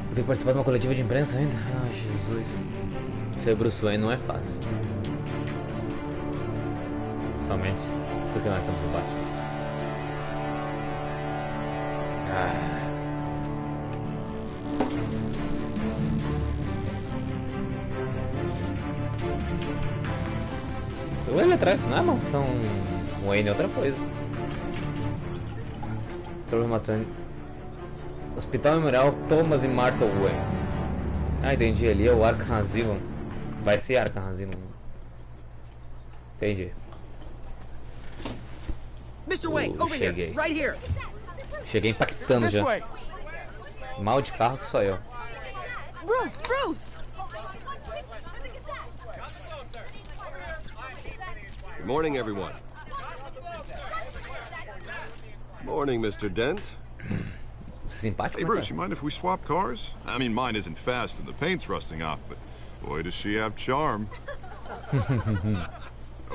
Vou ter que participar de uma coletiva de imprensa ainda? Ah, Jesus. Ser Bruce Wayne não é fácil. Somente porque nós somos o Batman. Eu ali atrás, não é mansão Wayne, é outra coisa. Trouxe matando. Hospital Memorial Thomas e Martha Wayne. Ah, entendi, ali é o Arkham Asylum. Vai ser Arkham Asylum. Entendi. Mr. Wayne, over here, right here. Cheguei impactando já. Mal de carro que sou eu. Bruce, Bruce. Good morning, everyone. Morning, Mr. Dent. Hey, Bruce, you mind if we swap cars? I mean, mine isn't fast and the paint's rusting off, but boy, does she have charm.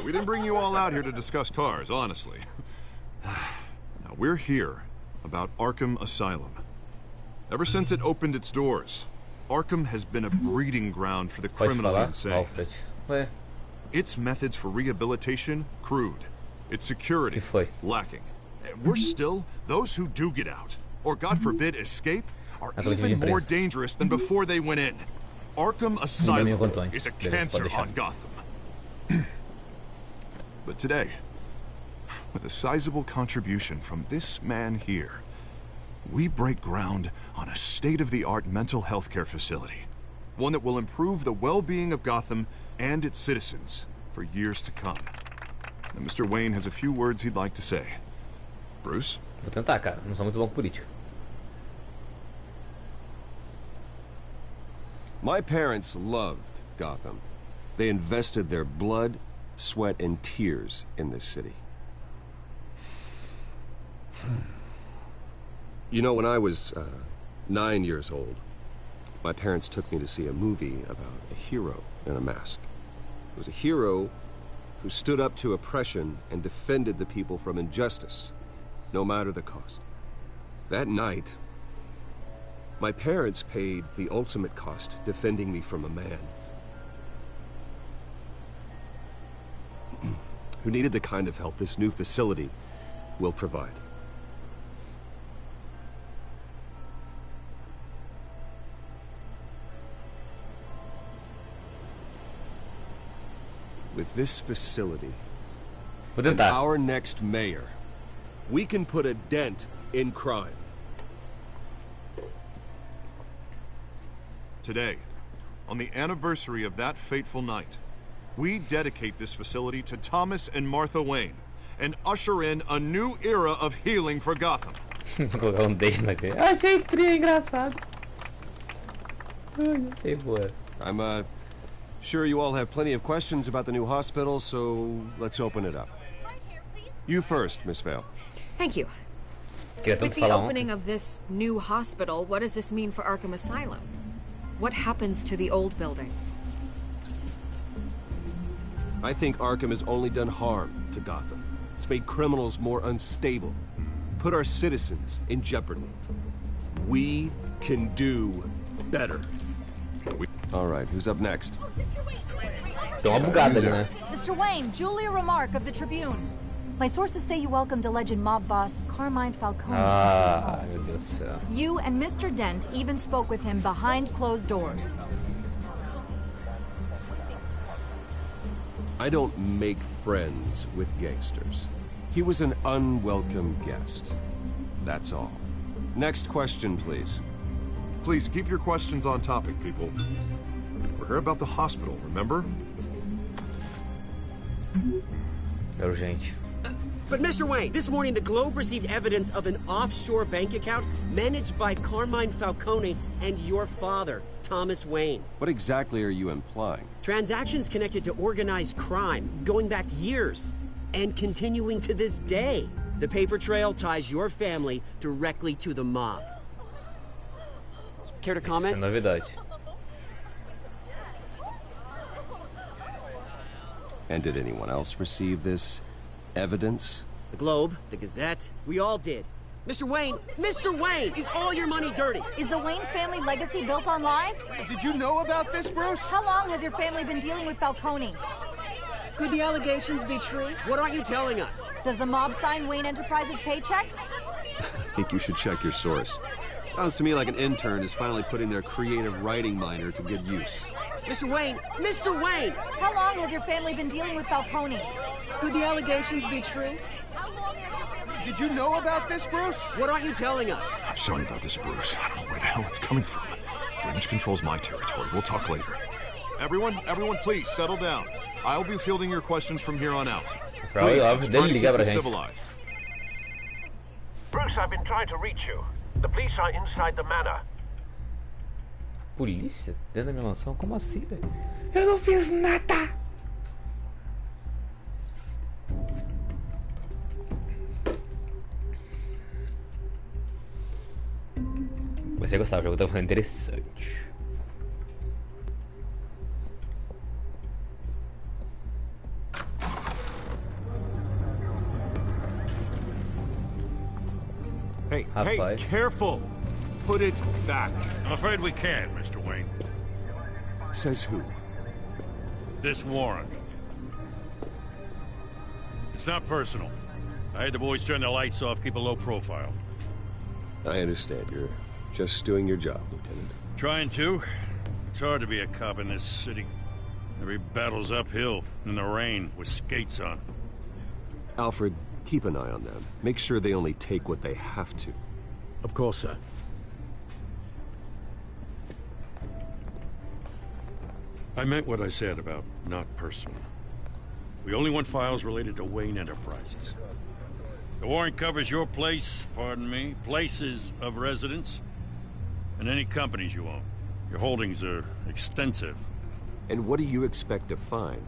We didn't bring you all out here to discuss cars, honestly. Now, we're here about Arkham Asylum. Ever since it opened its doors, Arkham has been a breeding ground for the criminally insane. Its methods for rehabilitation, crude. Its security, lacking. And worse still, those who do get out, or God forbid escape, are even more dangerous than before they went in. Arkham Asylum is a cancer on Gotham. But today, with a sizable contribution from this man here, we break ground on a state-of-the-art mental health care facility. One that will improve the well-being of Gotham and its citizens for years to come. Now, Mr. Wayne has a few words he'd like to say. Bruce? Vou tentar, cara. Não sou muito bom com política. My parents loved Gotham. They invested their blood, sweat, and tears in this city. You know, when I was 9 years old, my parents took me to see a movie about a hero in a mask. It was a hero who stood up to oppression and defended the people from injustice, no matter the cost. That night, my parents paid the ultimate cost defending me from a man who needed the kind of help this new facility will provide. With this facility, and our next mayor, we can put a dent in crime. Today, on the anniversary of that fateful night, we dedicate this facility to Thomas and Martha Wayne and usher in a new era of healing for Gotham. Vou colocar deixo naquele. Achei tria engraçado. Achei boa. I'm sure you all have plenty of questions about the new hospital, so let's open it up. You first, Miss Vale. Thank you. With the opening of this new hospital, what does this mean for Arkham Asylum? What happens to the old building? I think Arkham has only done harm to Gotham. It's made criminals more unstable, put our citizens in jeopardy. We can do better. All right, who's up next? Mr. Wayne, Julia Remark of the Tribune. My sources say you welcomed alleged mob boss Carmine Falcone. You and Mr. Dent even spoke with him behind closed doors. I don't make friends with gangsters. He was an unwelcome guest. That's all. Next question, please. Please keep your questions on topic, people. We're here about the hospital, remember? Urgente. But Mr. Wayne, this morning the Globe received evidence of an offshore bank account managed by Carmine Falcone and your father, Thomas Wayne. What exactly are you implying? Transactions connected to organized crime, going back years, and continuing to this day. The paper trail ties your family directly to the mob. Care to comment? Isso é novidade. And did anyone else receive this evidence? The Globe, the Gazette, we all did. Mr. Wayne, is all your money dirty? Is the Wayne family legacy built on lies? Did you know about this, Bruce? How long has your family been dealing with Falcone? Could the allegations be true? What aren't you telling us? Does the mob sign Wayne Enterprises paychecks? I think you should check your source. Sounds to me like an intern is finally putting their creative writing minor to good use. Mr. Wayne! How long has your family been dealing with Falcone? Could the allegations be true? Did you know about this, Bruce? What aren't you telling us? I'm sorry about this, Bruce. I don't know where the hell it's coming from. Damage control's my territory. We'll talk later. Everyone, please, settle down. I'll be fielding your questions from here on out. Please, try to keep this civilized. Bruce, I've been trying to reach you. The police are inside the manor. Polícia? Dentro da minha mansão? Como assim, velho? Eu não fiz nada! Você gostar, o jogo tá ficando interessante. Hey, careful! Put it back. I'm afraid we can't, Mr. Wayne. Says who? This warrant. It's not personal. I had the boys turn the lights off, keep a low profile. I understand. You're just doing your job, Lieutenant. Trying to. It's hard to be a cop in this city. Every battle's uphill, in the rain, with skates on. Alfred, keep an eye on them. Make sure they only take what they have to. Of course, sir. I meant what I said about not personal. We only want files related to Wayne Enterprises. The warrant covers your place, pardon me, places of residence, and any companies you own. Your holdings are extensive. And what do you expect to find?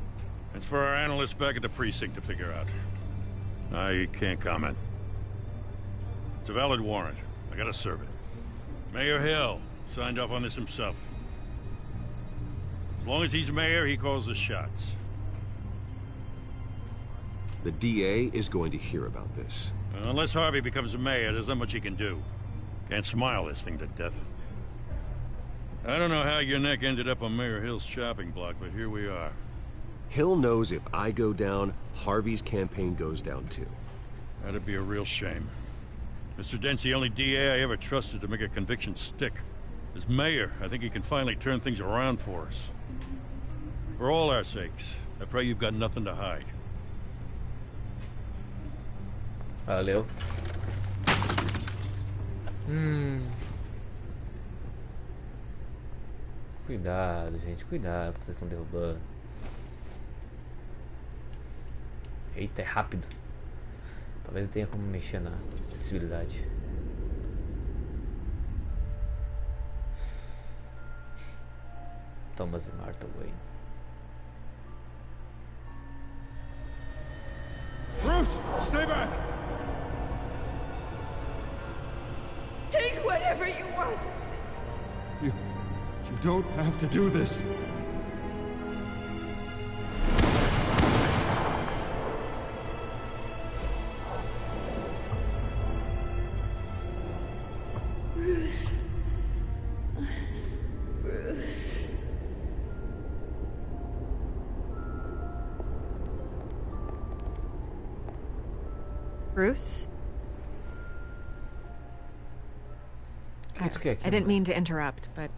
It's for our analysts back at the precinct to figure out. I can't comment. It's a valid warrant. I gotta serve it. Mayor Hill signed off on this himself. As long as he's mayor, he calls the shots. The DA is going to hear about this. Unless Harvey becomes a mayor, there's not much he can do. Can't smile this thing to death. I don't know how your neck ended up on Mayor Hill's shopping block, but here we are. Hill knows if I go down, Harvey's campaign goes down too. That'd be a real shame. Mr. Dent's the only DA I ever trusted to make a conviction stick. As mayor, I think he can finally turn things around for us. For all our sakes, I pray you've got nothing to hide. Valeu. Cuidado, gente, cuidado, vocês estão derrubando. Eita, é rápido. Talvez eu tenha como mexer na acessibilidade. Thomas e Martha Wayne. Bruce, stay back! Take whatever you want. You don't have to do this. Bruce. Bruce. Bruce? I didn't mean to interrupt, but...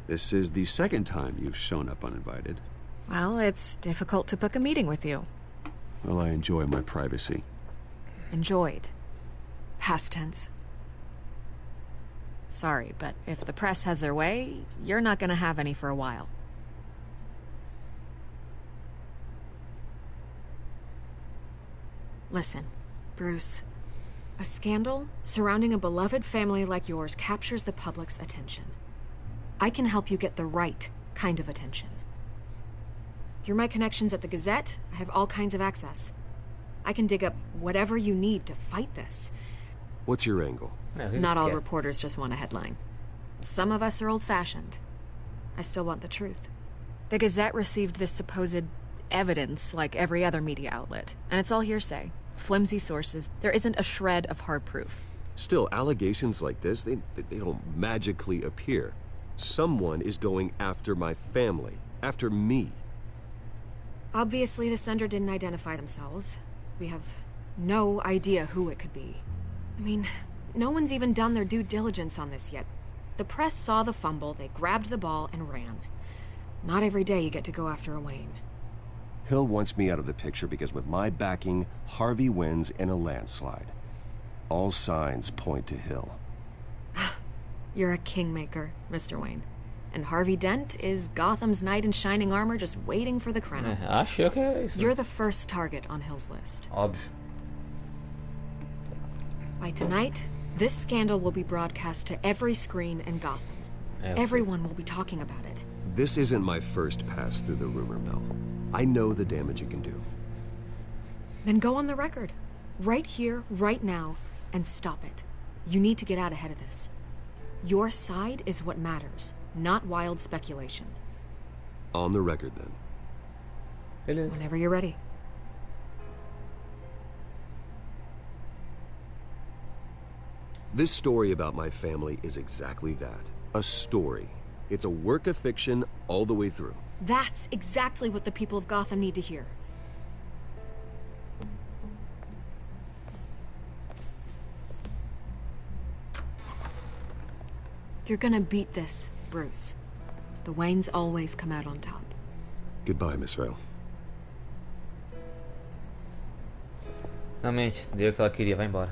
This is the second time you've shown up uninvited. Well, it's difficult to book a meeting with you. Well, I enjoy my privacy. Enjoyed. Past tense. Sorry, but if the press has their way, you're not gonna have any for a while. Listen, Bruce. A scandal surrounding a beloved family like yours captures the public's attention. I can help you get the right kind of attention. Through my connections at the Gazette, I have all kinds of access. I can dig up whatever you need to fight this. What's your angle? Not all reporters just want a headline. Some of us are old-fashioned. I still want the truth. The Gazette received this supposed evidence like every other media outlet, and it's all hearsay. Flimsy sources. There isn't a shred of hard proof. Still, allegations like this, they don't magically appear. Someone is going after my family, after me. Obviously, the sender didn't identify themselves. We have no idea who it could be. I mean, no one's even done their due diligence on this yet. The press saw the fumble, they grabbed the ball and ran. Not every day you get to go after a Wayne. Hill wants me out of the picture because with my backing, Harvey wins in a landslide. All signs point to Hill. You're a kingmaker, Mr. Wayne. And Harvey Dent is Gotham's knight in shining armor just waiting for the crown. Acho que é isso. You're the first target on Hill's list. Óbvio. By tonight, this scandal will be broadcast to every screen in Gotham. Everyone will be talking about it. This isn't my first pass through the rumor mill. I know the damage it can do. Then go on the record. Right here, right now, and stop it. You need to get out ahead of this. Your side is what matters, not wild speculation. On the record, then. Whenever you're ready. This story about my family is exactly that. A story. It's a work of fiction all the way through. That's exactly what the people of Gotham need to hear. You're gonna beat this, Bruce. The Waynes always come out on top. Goodbye, Miss Vale. Realmente, deu o que ela queria, vai embora.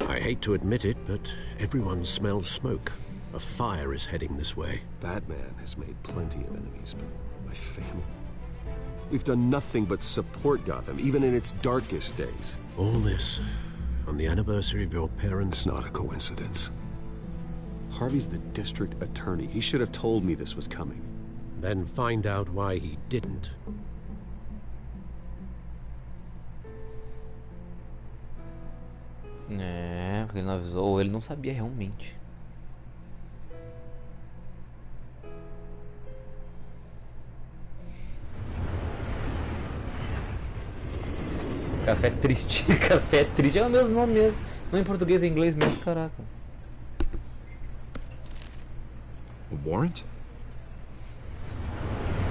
I hate to admit it, but everyone smells smoke. A fire is heading this way. Batman has made plenty of enemies, but my family... We've done nothing but support Gotham, even in its darkest days. All this on the anniversary of your parents'... It's not a coincidence. Harvey's the district attorney. He should have told me this was coming. Then find out why he didn't. É, porque ele não avisou, ou ele não sabia realmente. Café triste. Café triste é o mesmo nome mesmo. Não em português, em inglês mesmo, caraca. A warrant?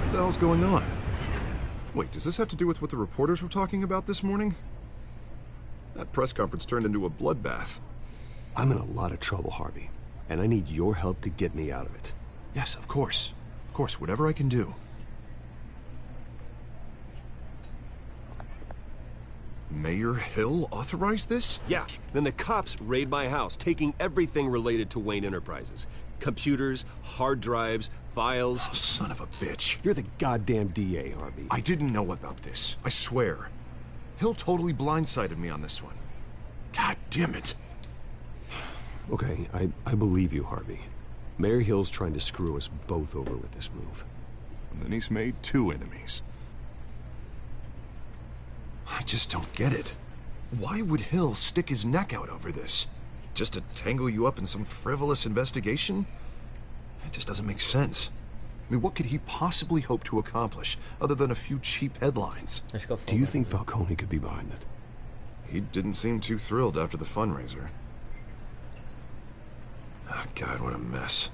What the hell's going on? Wait, does this have to do with what the reporters were talking about this morning? That press conference turned into a bloodbath. I'm in a lot of trouble, Harvey, and I need your help to get me out of it. Yes, of course. Of course, whatever I can do. Mayor Hill authorized this? Yeah, then the cops raid my house, taking everything related to Wayne Enterprises. Computers, hard drives, files... Oh, son of a bitch. You're the goddamn DA, Harvey. I didn't know about this. I swear. Hill totally blindsided me on this one. God damn it. Okay, I believe you, Harvey. Mayor Hill's trying to screw us both over with this move. And then he's made two enemies. I just don't get it. Why would Hill stick his neck out over this? Just to tangle you up in some frivolous investigation? It just doesn't make sense. I mean, what could he possibly hope to accomplish other than a few cheap headlines? Do you think Falcone could be behind it? He didn't seem too thrilled after the fundraiser. Oh, God, what a mess.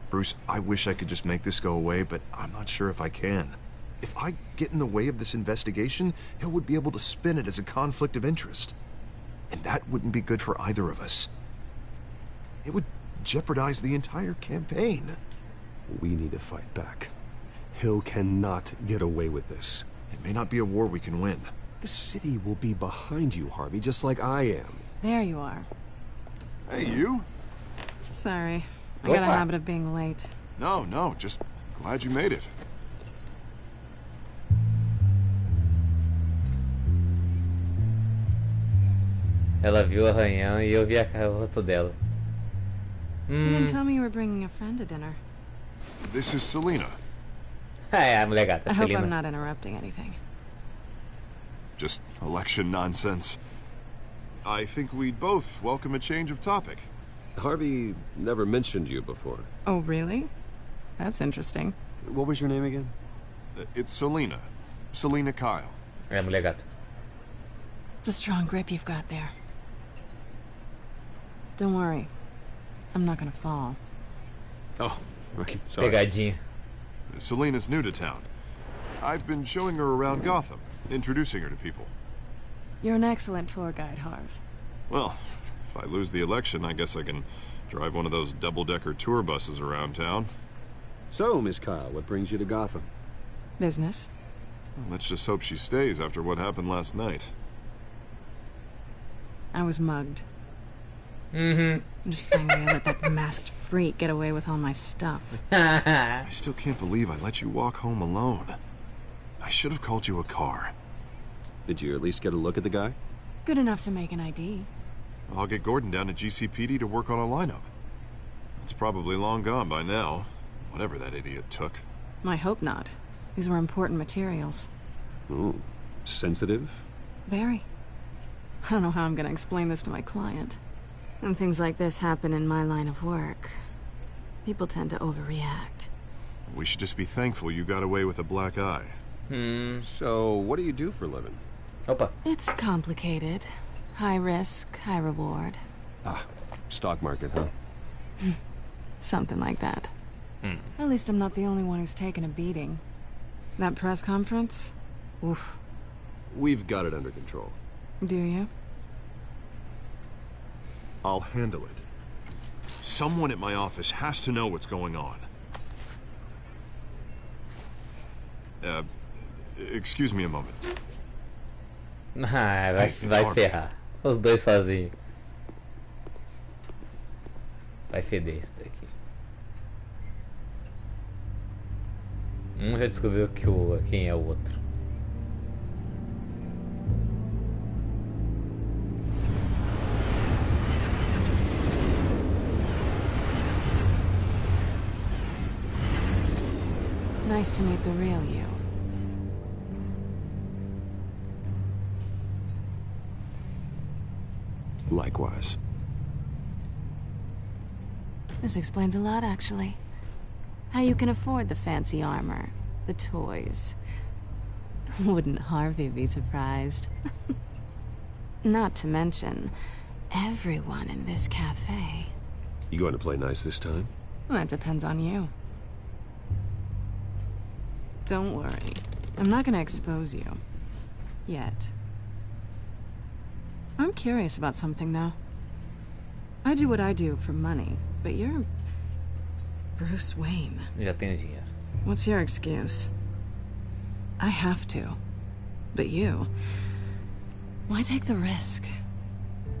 Bruce, I wish I could just make this go away, but I'm not sure if I can. If I get in the way of this investigation, Hill would be able to spin it as a conflict of interest. And that wouldn't be good for either of us. It would jeopardize the entire campaign. We need to fight back. Hill cannot get away with this. It may not be a war we can win. The city will be behind you, Harvey, just like I am. There you are. Hey, you? Sorry. I got a habit of being late. No, just glad you made it. Ela viu o arranhão e eu vi o rosto dela. You didn't tell me you were bringing a friend to dinner. This is Selina. É, a mulher gata, I hope Selina. I'm not interrupting anything. Just election nonsense. I think we'd both welcome a change of topic. Harvey never mentioned you before. Oh, really? That's interesting. What was your name again? It's Selina. Selina Kyle. É a mulher gata. It's a strong grip you've got there. Don't worry. I'm not gonna fall. Oh, okay, sorry. Pegadinha. Selina's new to town. I've been showing her around Gotham, introducing her to people. You're an excellent tour guide, Harv. Well, if I lose the election, I guess I can drive one of those double-decker tour buses around town. So, Miss Kyle, what brings you to Gotham? Business. Well, let's just hope she stays after what happened last night. I was mugged. I'm just angry I let that masked freak get away with all my stuff. I still can't believe I let you walk home alone. I should have called you a car. Did you at least get a look at the guy? Good enough to make an ID. I'll get Gordon down at GCPD to work on a lineup. It's probably long gone by now, whatever that idiot took. I hope not. These were important materials. Ooh, sensitive? Very. I don't know how I'm gonna explain this to my client. When things like this happen in my line of work, people tend to overreact. We should just be thankful you got away with a black eye. So, what do you do for a living? Opa. It's complicated. High risk, high reward. Ah, stock market, huh? Something like that. At least I'm not the only one who's taken a beating. That press conference? Oof. We've got it under control. Do you? I'll handle it. Someone at my office has to know what's going on. Excuse me a moment. Ah, vai ferrar. Os dois sozinhos. Vai feder isso daqui. Já descobriu quem é o outro. Nice to meet the real you. Likewise. This explains a lot, actually. How you can afford the fancy armor, the toys. Wouldn't Harvey be surprised? Not to mention, everyone in this cafe. You going to play nice this time? Well, it depends on you. Don't worry. I'm not gonna expose you. Yet. I'm curious about something, though. I do what I do for money, but you're... Bruce Wayne. Já tenho dinheiro. What's your excuse? I have to. But you... Why take the risk?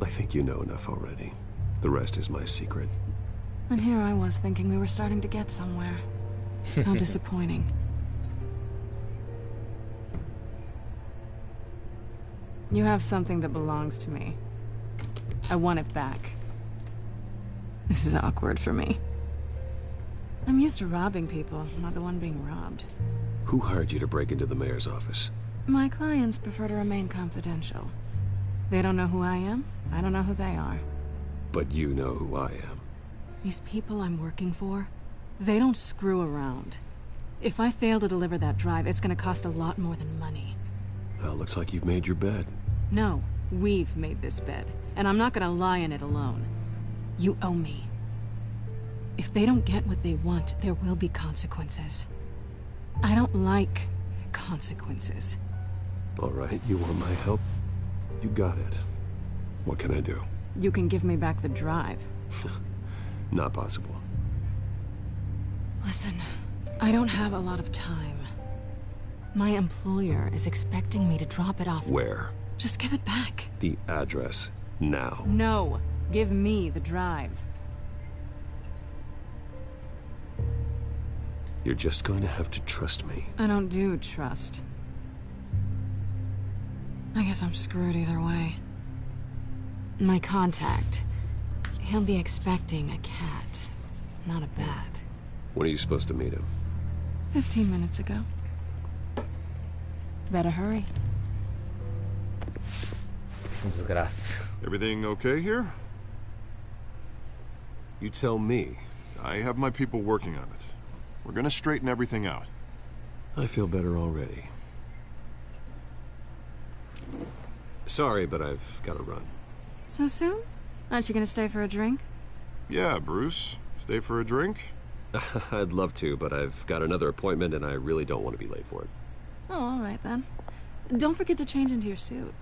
I think you know enough already. The rest is my secret. And here I was thinking we were starting to get somewhere. How disappointing. You have something that belongs to me. I want it back. This is awkward for me. I'm used to robbing people, not the one being robbed. Who hired you to break into the mayor's office? My clients prefer to remain confidential. They don't know who I am, I don't know who they are. But you know who I am. These people I'm working for, they don't screw around. If I fail to deliver that drive, it's gonna cost a lot more than money. Well, looks like you've made your bed. No, we've made this bed, and I'm not gonna lie in it alone. You owe me. If they don't get what they want, there will be consequences. I don't like consequences. All right, you want my help? You got it. What can I do? You can give me back the drive. Not possible. Listen, I don't have a lot of time. My employer is expecting me to drop it off. Where? Just give it back. The address, now. No, give me the drive. You're just going to have to trust me. I don't do trust. I guess I'm screwed either way. My contact, he'll be expecting a cat, not a bat. When are you supposed to meet him? 15 minutes ago. Better hurry. Desgraça. Everything okay here? You tell me. I have my people working on it. We're gonna straighten everything out. I feel better already. Sorry, but I've got to run. So soon? Aren't you gonna stay for a drink? Yeah, Bruce. Stay for a drink? I'd love to, but I've got another appointment and I really don't want to be late for it. Oh, all right then. Don't forget to change into your suit.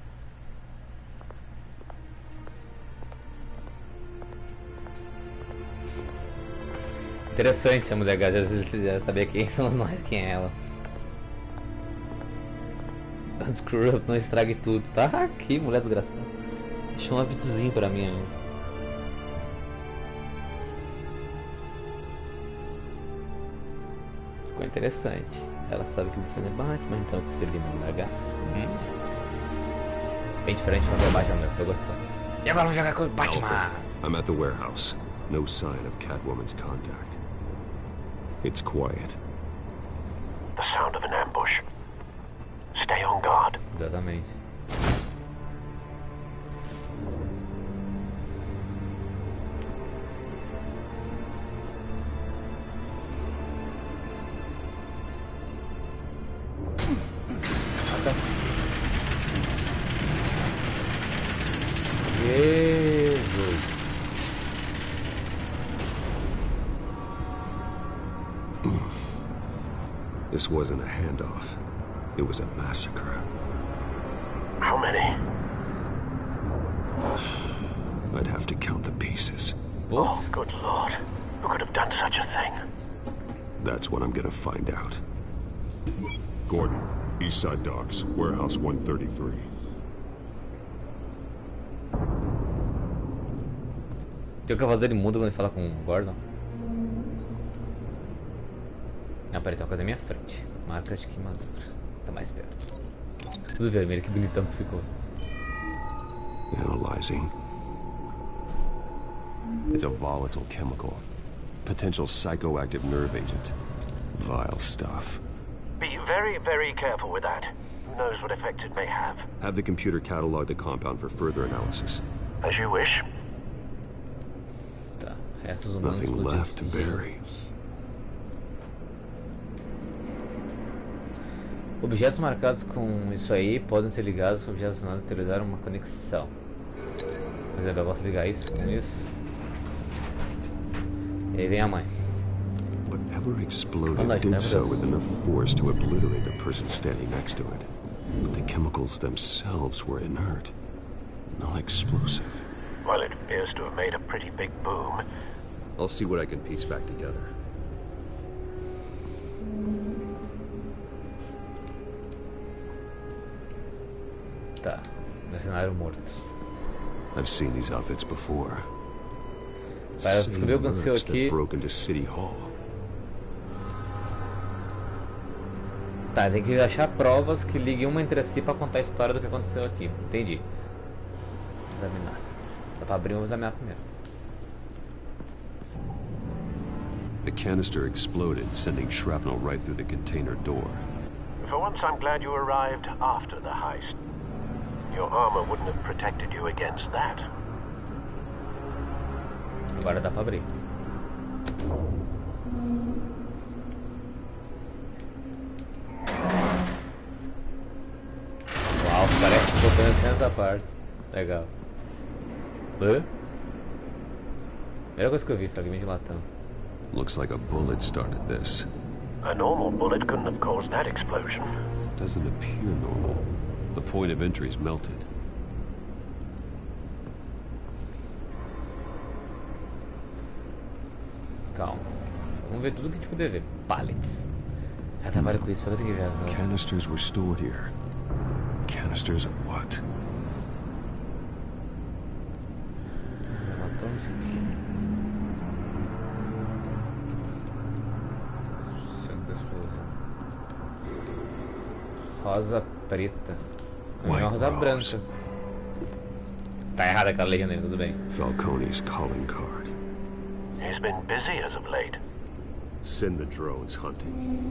Interessante a mulher gata, às vezes já sabia quem é ela. Don't screw up, não estrague tudo. Tá aqui, mulher desgraçada. Deixa um avisozinho pra mim ainda. Ficou interessante. Ela sabe que você é Batman, então se ele não mulher gata. Bem diferente da minha Batman mesmo, tô gostando. E agora vamos jogar com o Batman! I'm at the warehouse. No sign of Catwoman's contact. It's quiet. The sound of an ambush. Stay on guard. Exatamente. This wasn't a handoff. It was a massacre. How many? I'd have to count the pieces. Oh, good lord. Who could have done such a thing? That's what I'm gonna find out. Gordon, Eastside Docks, Warehouse 133. Tem o que a voz dele muda quando ele fala com o Gordon. Ah, peraí, tem uma coisa na minha frente. Marca de queimadura. Tá mais perto. Tudo vermelho, que bonitão que ficou. Analyzing. It's a volatile chemical. Potential psychoactive nerve agent. Vile stuff. Be very, very careful with that. Who knows what effect it may have. Have the computer catalog the compound for further analysis. As you wish. Tá, restos humanos. Nothing left to bury. Objetos marcados com isso aí podem ser ligados com objetos acionados e utilizar uma conexão. Por exemplo, eu posso ligar isso com isso. E aí vem a mãe. Whatever exploded did so with enough force to obliterate the person standing next to it. But the chemicals themselves were inert, not explosive. Well, it appears to have made a pretty big boom. I'll see what I can piece back together. Tá, mercenário morto. I've seen these outfits before. Para descobrir o que aconteceu aqui. Broke into City Hall. Tá, tem que achar provas que liguem uma entre si pra contar a história do que aconteceu aqui. Entendi. Examinar. Dá pra abrir, vamos examinar primeiro. The canister exploded, sending shrapnel right through the container door. For once, I'm glad you arrived after the heist. Your armor wouldn't have protected you against that. Agora dá pra abrir. Uau, parece que tô pensando nessa parte. Legal. Primeira coisa que eu vi, fragmento de latão. Looks like a bullet started this. A normal bullet couldn't have caused that explosion. Doesn't appear normal. The point of entry's melted. Calma. Vamos ver tudo que a gente puder ver. Pallets. Já trabalho com isso, pra que eu tenho que ver. Canisters were stored here. Canisters of what? Matamos aqui. Centro da explosão. Rosa preta. Não é uma rosa branca. Tá errada aquela legenda aí, tudo bem. Falcone's calling card. He's been busy as of late. Send the drones hunting.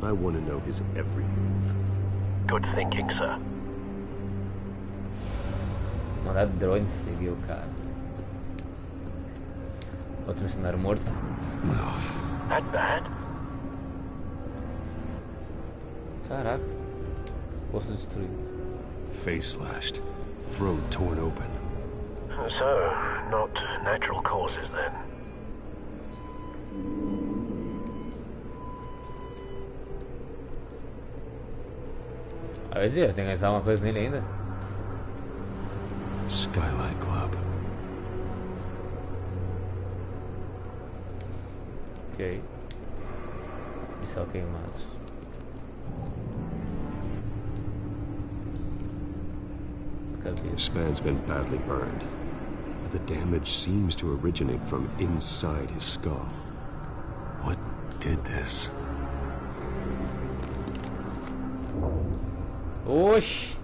I want to know his every move. Good thinking, sir. Mandar drone seguir o cara. Outro mercenário morto. That bad? Caraca. Posto destruído. Face slashed. Throat torn open. So, not natural causes then. A ver se tem que analisar uma coisa nele ainda. Skylight Club. Ok. Isso é o queimado. This man's been badly burned, but the damage seems to originate from inside his skull. What did this? Oxi!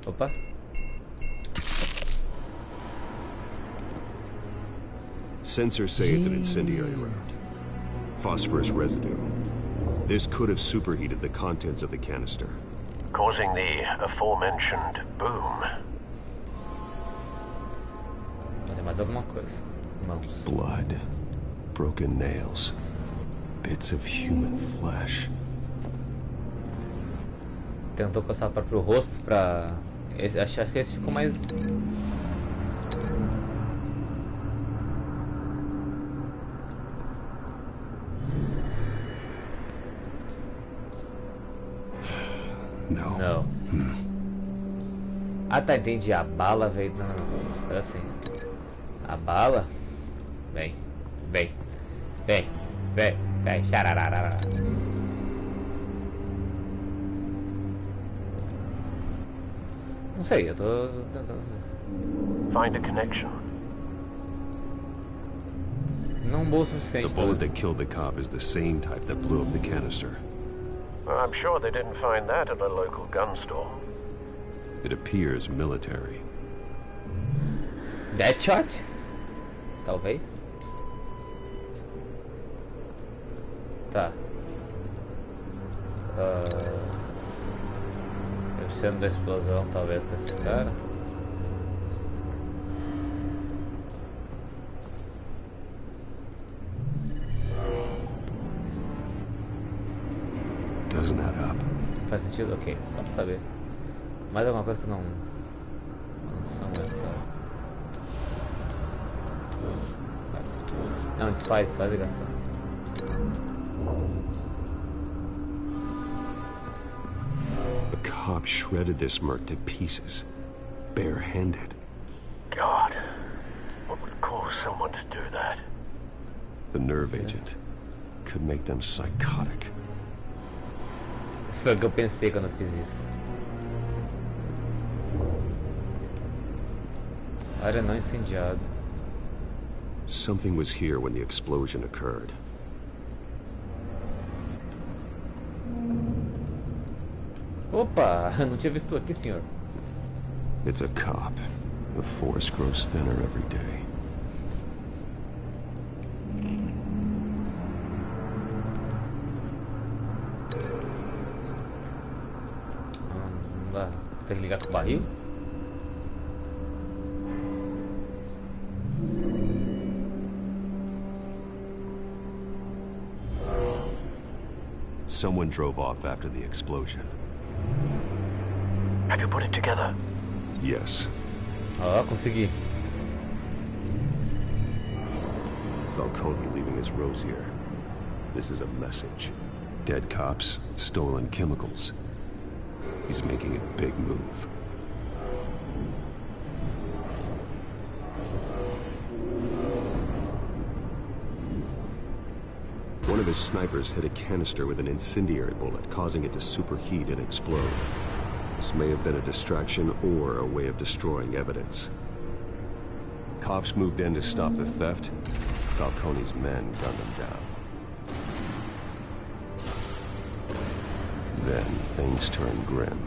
Opa! Sensors say it's an incendiary round. Phosphorus residue. This could have superheated the contents of the canister, causing the aforementioned boom. Tem mais alguma coisa. Mãos. Blood. Broken nails. Bits of human flesh. Tentou coçar o próprio rosto pra Acho que esse ficou mais... Não. Ah, tá, entendi. A bala veio... Não, era assim. A bala... Vem. Xararara. Não sei, eu tô tentando... Find a connection. Não bom o suficiente. The bullet that killed the cop is the same type that blew up the canister. I'm sure they didn't find that at a local gun store. It appears military. Deadshot? Talvez. Tá. Eu sendo da explosão, talvez com esse cara. Doesn't add up. Faz sentido? Ok, só pra saber. Mais alguma coisa que não são muito. Não, desfaz a ligação. The cop shredded this merc to pieces, barehanded. God, what would cause someone to do that? The nerve agent could make them psychotic. Foi o que eu pensei quando eu fiz isso. Área não incendiada. Something was here when the explosion occurred. Opa, não tinha visto aqui, senhor. It's a cop. The force grows thinner every day. Tem que ligar com o barril? Someone drove off after the explosion. Have you put it together? Yes. Ó, consegui. Falcone leaving his rose here. This is a message. Dead cops, stolen chemicals. He's making a big move. One of his snipers hit a canister with an incendiary bullet, causing it to superheat and explode. This may have been a distraction or a way of destroying evidence. Cops moved in to stop the theft. Falcone's men gunned them down. Then things turned grim.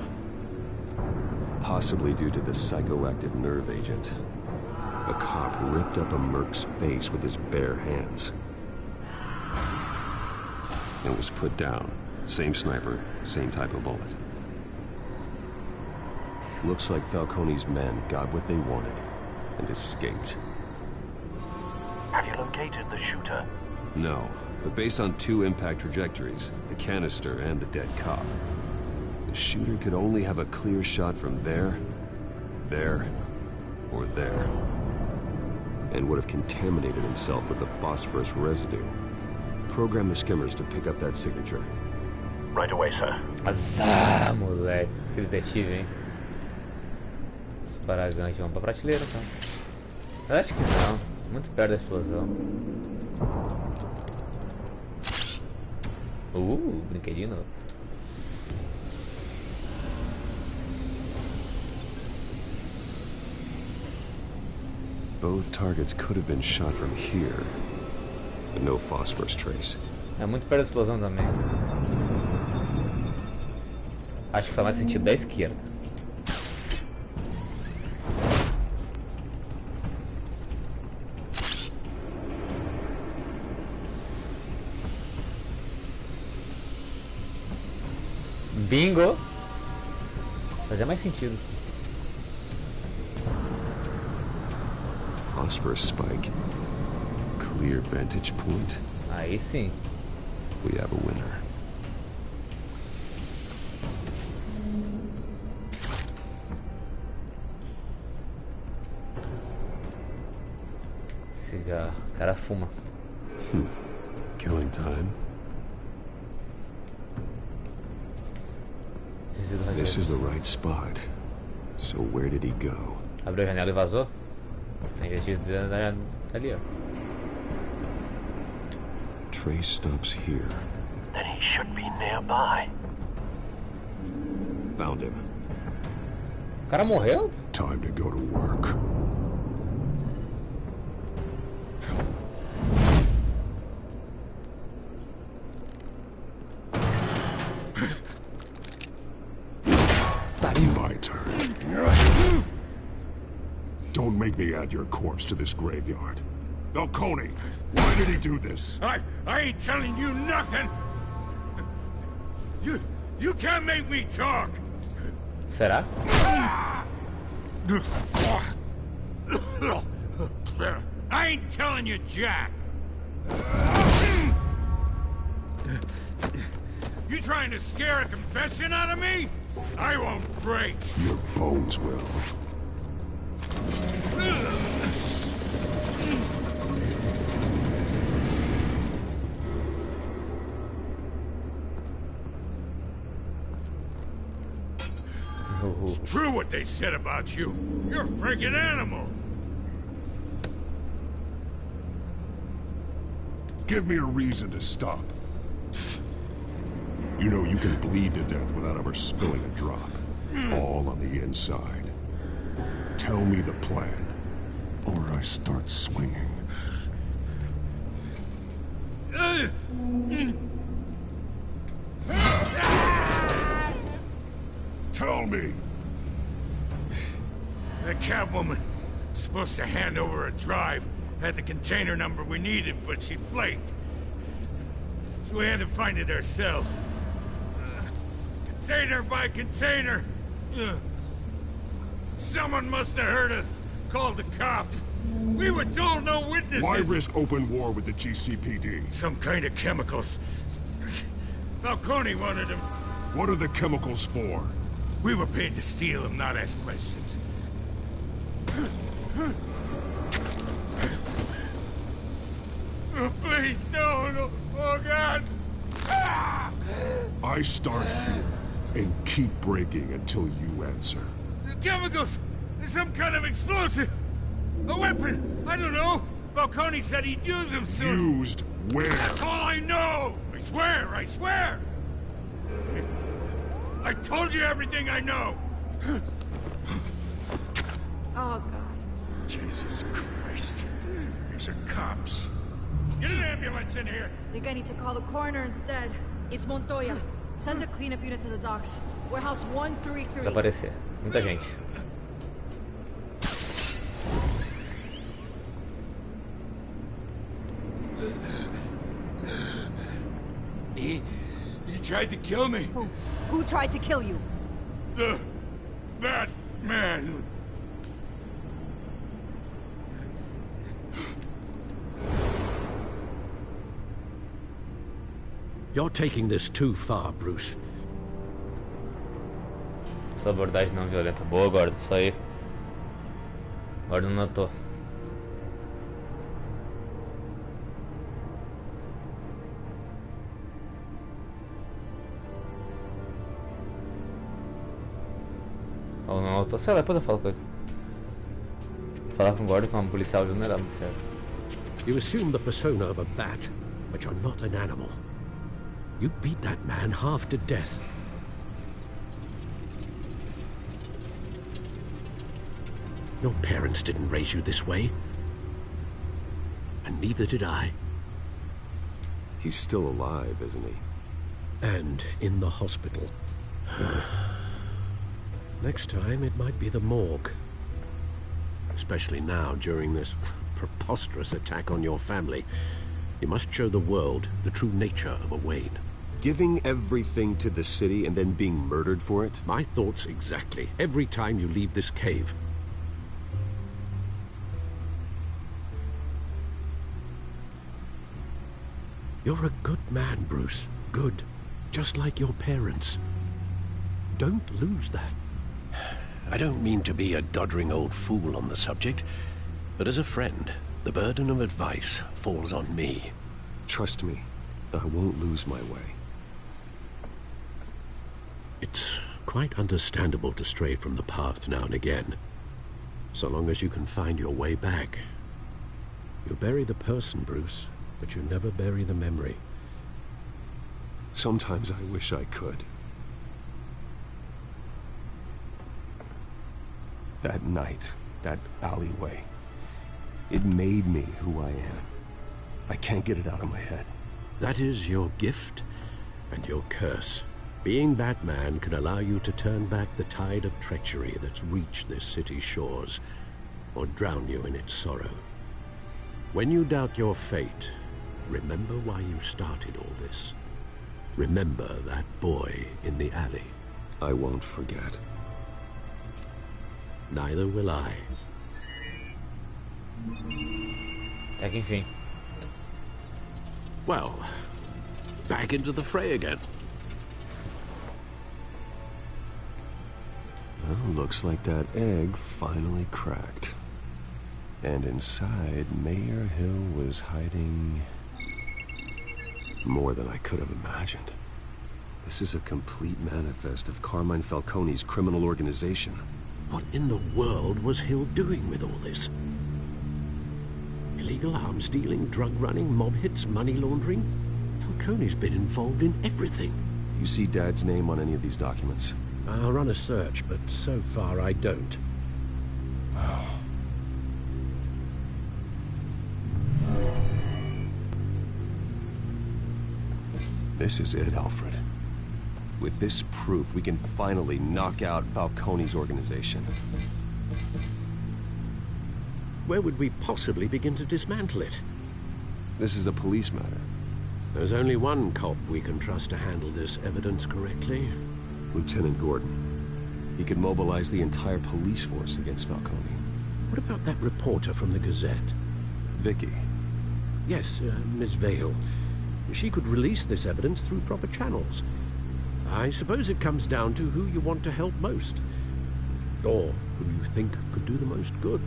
Possibly due to the psychoactive nerve agent. A cop ripped up a merc's face with his bare hands. And was put down. Same sniper, same type of bullet. Looks like Falcone's men got what they wanted and escaped. Have you located the shooter? No, but based on two impact trajectories, the canister and the dead cop, the shooter could only have a clear shot from there, or there, and would have contaminated himself with the phosphorus residue. Program the skimmers to pick up that signature. Right away, sir. Azar, moleque. Que detetive, hein? Disparar gancho. Vamos pra prateleira, então. Eu acho que não. Muito perto da explosão. Brinquedinho novo. Both targets could have been shot from here, but no phosphorus trace. É muito perto da explosão também. Acho que faz mais sentido da esquerda. Bingo! Fazia mais sentido. Phosphorus spike. Clear vantage point. Aí sim. We have a winner. O cara fuma. Killing time. This is the right spot. So where did he go? Abriu a janela e vazou? Tem gente ali, ó. Trace stops here. Then he should be nearby. Found him. O cara morreu? Time to go to work. My turn. Don't make me add your corpse to this graveyard. Falcone, why did he do this? I ain't telling you nothing. You can't make me talk. Será? I ain't telling you, Jack. You trying to scare a confession out of me? I won't break. Your bones will. It's true what they said about you. You're a freaking animal. Give me a reason to stop. You know you can bleed to death without ever spilling a drop. All on the inside. Tell me the plan, or I start swinging. Tell me! The Catwoman was supposed to hand over a drive. Had the container number we needed, but she flaked. So we had to find it ourselves. Container by container. Someone must have heard us. Called the cops. We were told no witnesses. Why risk open war with the GCPD? Some kind of chemicals. Falcone wanted them. What are the chemicals for? We were paid to steal them, not ask questions. Oh, please, no. Oh, God. I start here and keep breaking until you answer. The chemicals! Some kind of explosive! A weapon! I don't know! Falcone said he'd use them soon! Used where? That's all I know! I swear! I told you everything I know! Oh, God. Jesus Christ. These are cops. Get an ambulance in here! Think I need to call the coroner instead. It's Montoya. Send the cleanup unit to the docks. Warehouse 133. Desaparecer. Muita gente. He tried to kill me. Who tried to kill you? The Batman. You're taking this too far, Bruce. Sua abordagem não violenta. Boa, Gordon. Isso aí. Gordon notou. Ou não notou. Sei lá, depois eu falo com ele. Falar com o Gordon, com um policial vulnerável, certo? You assume the persona of a bat, but you're not an animal. You beat that man half to death. Your parents didn't raise you this way. And neither did I. He's still alive, isn't he? And in the hospital. Next time, it might be the morgue. Especially now, during this preposterous attack on your family. You must show the world the true nature of a Wayne. Giving everything to the city and then being murdered for it? My thoughts exactly. Every time you leave this cave. You're a good man, Bruce. Good. Just like your parents. Don't lose that. I don't mean to be a doddering old fool on the subject, but as a friend, The burden of advice falls on me. Trust me, I won't lose my way. It's quite understandable to stray from the path now and again. So long as you can find your way back. You bury the person, Bruce, but you never bury the memory. Sometimes I wish I could. That night, that alleyway, it made me who I am. I can't get it out of my head. That is your gift and your curse. Being Batman can allow you to turn back the tide of treachery that's reached this city's shores, or drown you in its sorrow. When you doubt your fate, remember why you started all this. Remember that boy in the alley. I won't forget. Neither will I. É que enfim. Well, back into the fray again. Well, looks like that egg finally cracked. And inside, Mayor Hill was hiding more than I could have imagined. This is a complete manifest of Carmine Falcone's criminal organization. What in the world was Hill doing with all this? Illegal arms dealing, drug running, mob hits, money laundering? Falcone's been involved in everything. You see Dad's name on any of these documents? I'll run a search, but so far I don't. This is it, Alfred. With this proof, we can finally knock out Falcone's organization. Where would we possibly begin to dismantle it? This is a police matter. There's only one cop we can trust to handle this evidence correctly. Lieutenant Gordon. He could mobilize the entire police force against Falcone. What about that reporter from the Gazette? Vicky. Yes, Miss Vale. She could release this evidence through proper channels. I suppose it comes down to who you want to help most. Or who you think could do the most good.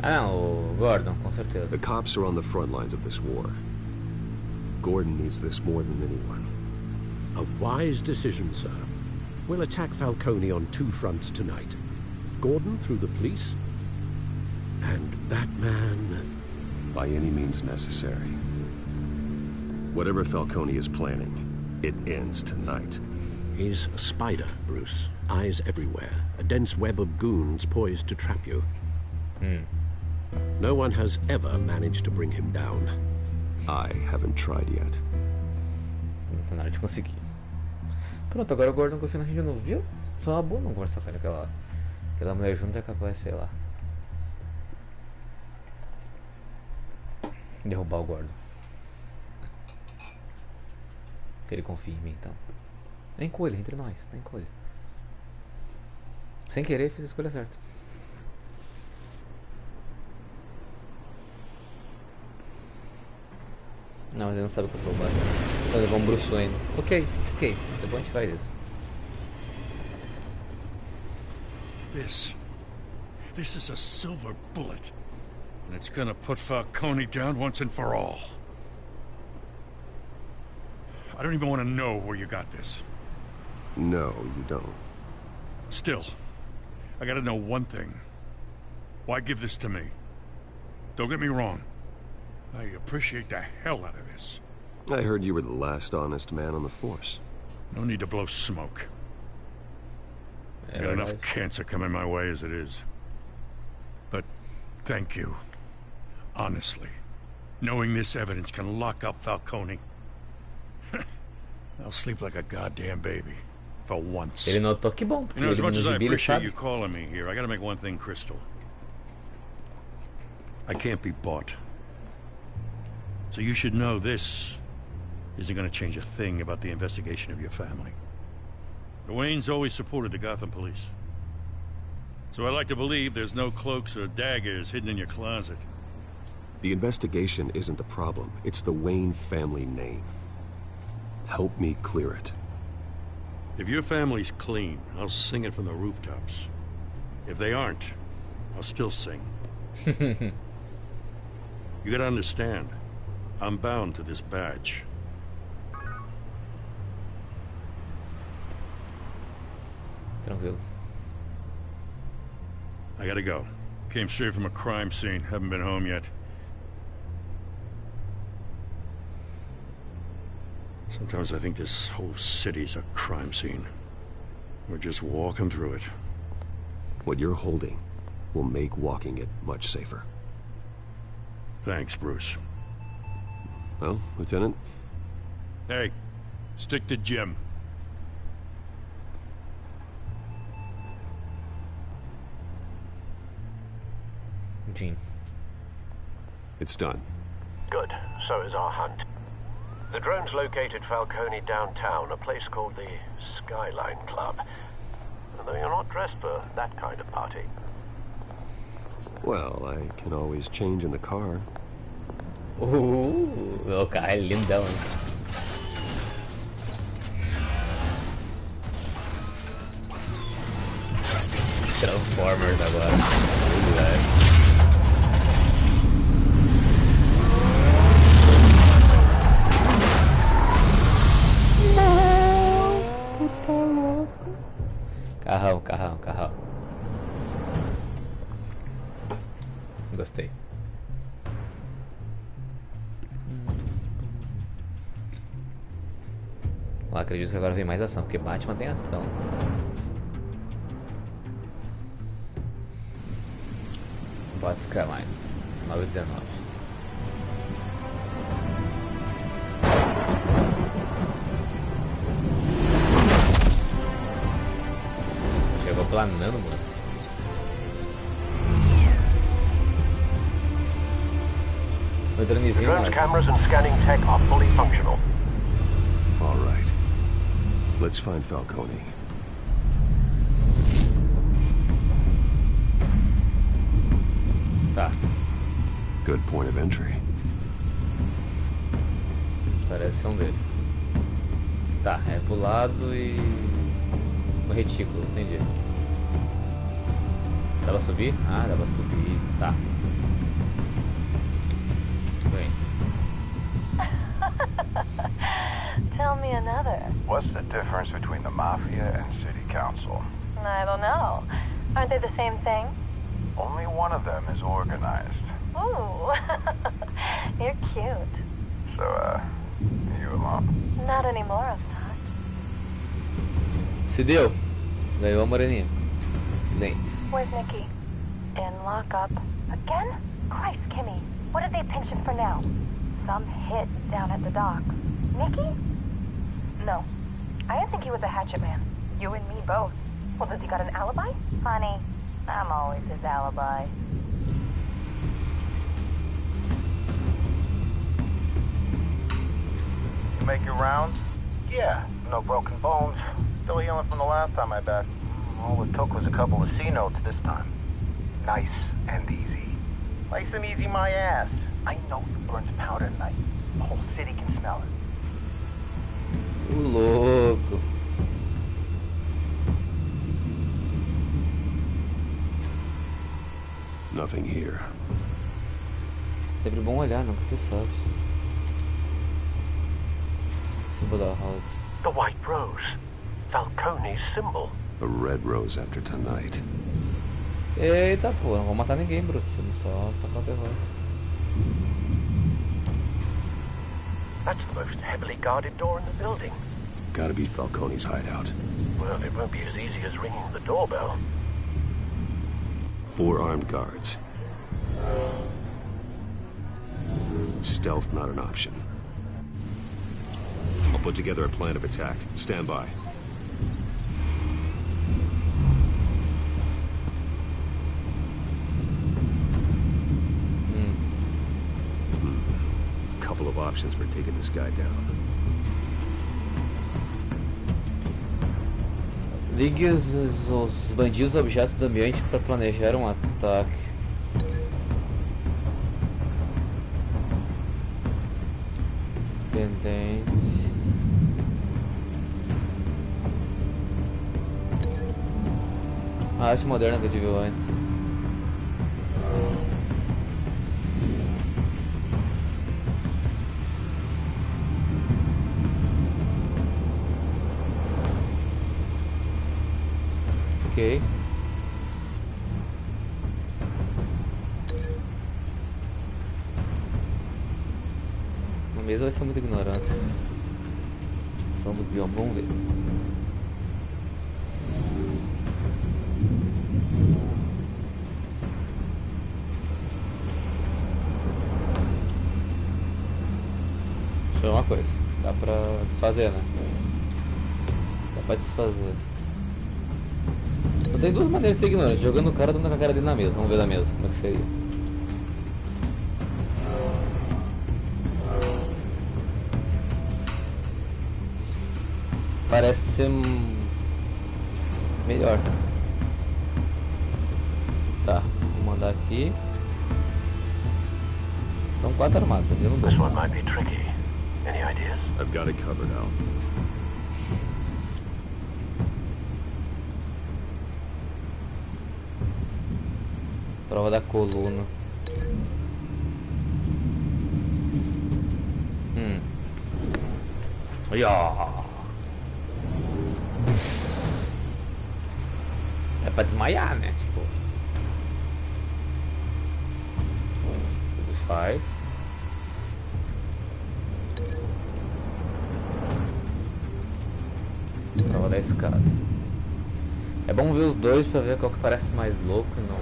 Ah, o Gordon, com certeza. The cops are on the front lines of this war. Gordon needs this more than anyone. A wise decision, sir. We'll attack Falcone on two fronts tonight. Gordon through the police, and Batman... by any means necessary. Whatever Falcone is planning, it ends tonight. He's a spider, Bruce. Eyes everywhere. A dense web of goons poised to trap you. No one has ever managed to bring him down. I haven't tried yet. Tá na hora de conseguir. Pronto, agora o Gordon confia na gente de novo, viu? Foi uma boa não conversar com aquela mulher junto, é capaz, sei lá, derrubar o Gordon. Que ele confie em mim, então. Nem colha, entre nós, nem colha. Sem querer, fiz a escolha certa. Não, mas ele não sabe que eu sou o Batman. Vai levar um Bruce Wayne. Ok, depois a gente faz isso. This is a silver bullet. And it's gonna put Falcone down once and for all. I don't even want to know where you got this. No, you don't. Still, I gotta know one thing. Why give this to me? Don't get me wrong. I appreciate the hell out of this. I heard you were the last honest man on the force. No need to blow smoke. I got enough cancer coming my way as it is. But thank you. Honestly. Knowing this evidence can lock up Falcone. I'll sleep like a goddamn baby. For once. Ele notou que bom. You know, as much as I appreciate you calling me here, I gotta make one thing crystal. I can't be bought. So you should know this isn't gonna change a thing about the investigation of your family. The Waynes always supported the Gotham police. So I like to believe there's no cloaks or daggers hidden in your closet. The investigation isn't the problem. It's the Wayne family name. Help me clear it. If your family's clean, I'll sing it from the rooftops. If they aren't, I'll still sing. You gotta understand, I'm bound to this badge. Tranquilo. I gotta go. Came straight from a crime scene. Haven't been home yet. Sometimes I think this whole city's a crime scene. We're just walking through it. What you're holding will make walking it much safer. Thanks, Bruce. Well, Lieutenant? Hey, stick to Jim. Gene. It's done. Good. So is our hunt. The drones located Falcone downtown, a place called the Skyline Club. Although you're not dressed for that kind of party. Well, I can always change in the car. O carro é lindão, hein? Transformers agora. Carrão, carrão, carrão. Gostei. Eu acredito que agora vem mais ação, porque Batman tem ação. Bota Skyline 919. Chegou planando, mano. The drone's cameras and scanning tech are fully functional. All right. Let's find Falcone. Tá. Good point of entry. Parece ser um deles. Tá, é pro lado e... o retículo, entendi. Dá pra subir? Ah, dá pra subir, tá. Tell me another. What's the difference between the Mafia and City Council? I don't know. Aren't they the same thing? Only one of them is organized. Ooh. You're cute. So, you alone? Not anymore, Assad. Se deu. Ganhou a moreninha. Lentes. Where's Nikki? In lockup. Again? Christ, Kimmy. What did they pinch him for now? Some hit down at the docks. Nikki? No. I didn't think he was a hatchet man. You and me both. Well, does he got an alibi? Honey, I'm always his alibi. You make your rounds? Yeah, no broken bones. Still healing from the last time I bet. All it took was a couple of C notes this time. Nice and easy. Nice and easy my ass. I know you burned powder tonight. The whole city can smell it. Louco. Nothing here. Sempre bom olhar, nunca você sabe. Símbolo da house. The white rose. Falcone's symbol. A red rose after tonight. Eita, pô, não vou matar ninguém, Bruce. Só tacar o terror. That's the most heavily guarded door in the building. Gotta be Falcone's hideout. Well, it won't be as easy as ringing the doorbell. 4 armed guards. Stealth not an option. I'll put together a plan of attack. Stand by. Couple of options for taking this guy down. Ligue os bandidos objetos do ambiente para planejar um ataque. Pendente. A arte moderna que eu tive antes. Ok. No mesmo vai ser muita ignorância. São do bioma, vamos ver. Deixa eu ver uma coisa. Dá pra desfazer, né? Dá pra desfazer. Tem duas maneiras de ser ignorante. Jogando o cara, dando com a cara dele na mesa. Vamos ver da mesa como é que seria. Parece ser melhor. Tá, vou mandar aqui. São 4 armadas, eu não dou. This one might be tricky. Any ideas? I've got it covered now. Prova da coluna. É pra desmaiar, né? Tipo. Desfaz. Prova da escada. É bom ver os dois pra ver qual que parece mais louco e não.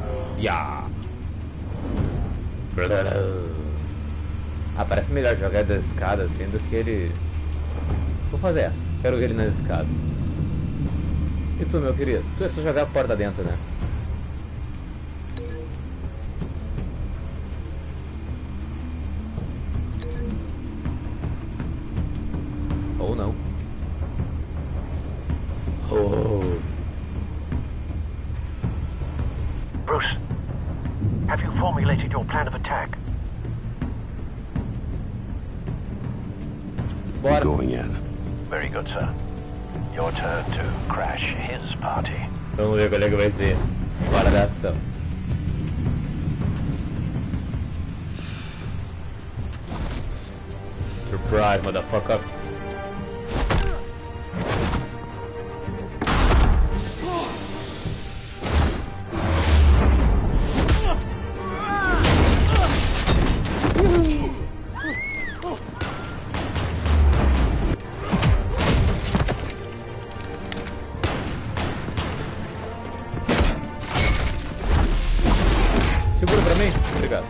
Ah, parece melhor jogar da escada assim do que ele. Vou fazer essa. Quero ver ele na escada. E tu, meu querido? Tu é só jogar a porta dentro, né? Ou não. Oh. Bruce, have you formulated your plan of attack? Bora. Going in. Very good, sir. Your turn to crash his party. Vamos ver qual é que vai ser. Bora da ação. Surprise, motherfucker. Segura pra mim? Obrigado.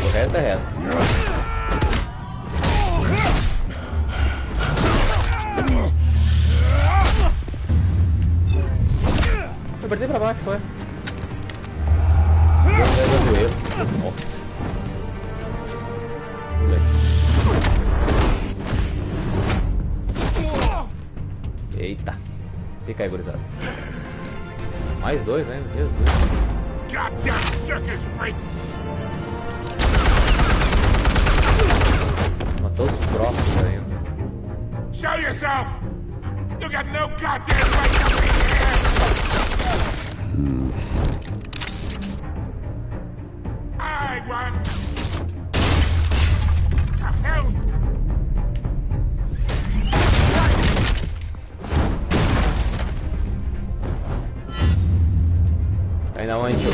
O resto é resto. Eu apertei pra baixo, foi. Nossa. Eita. Fica aí, gurizada. Mais dois ainda, Jesus. Goddamn circus freak! Matou os próprios ainda. Show yourself! You got no goddamn right to be here! I want... The hell? Tá indo aonde, tio?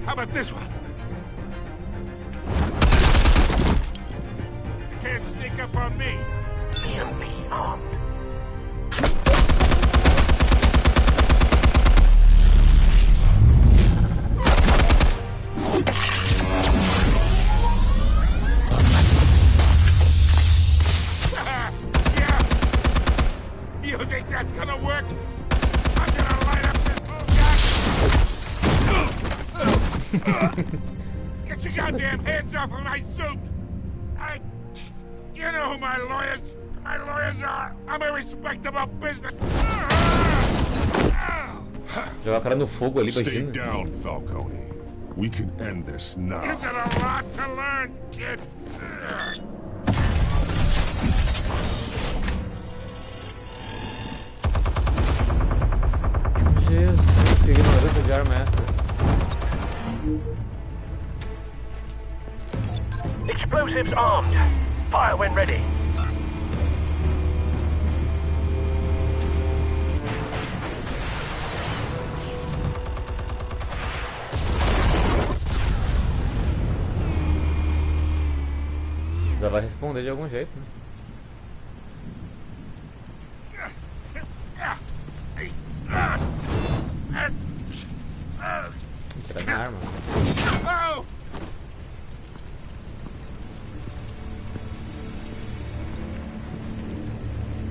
How about this one? You can't sneak up on me. EMP armed. Yeah. You think that's gonna work? I'm gonna light up this bullshit. Get your goddamn hands off of my suit! You know who my lawyers are! I'm a respectable business! Jogar o cara no fogo ali, Stay imagina. down, Falcone. We can end this now. You got a lot to learn, kid. Jesus, que ignorância de arma é essa? Explosives armed. Fire when ready. Já vai responder de algum jeito, né? Tirar minha arma.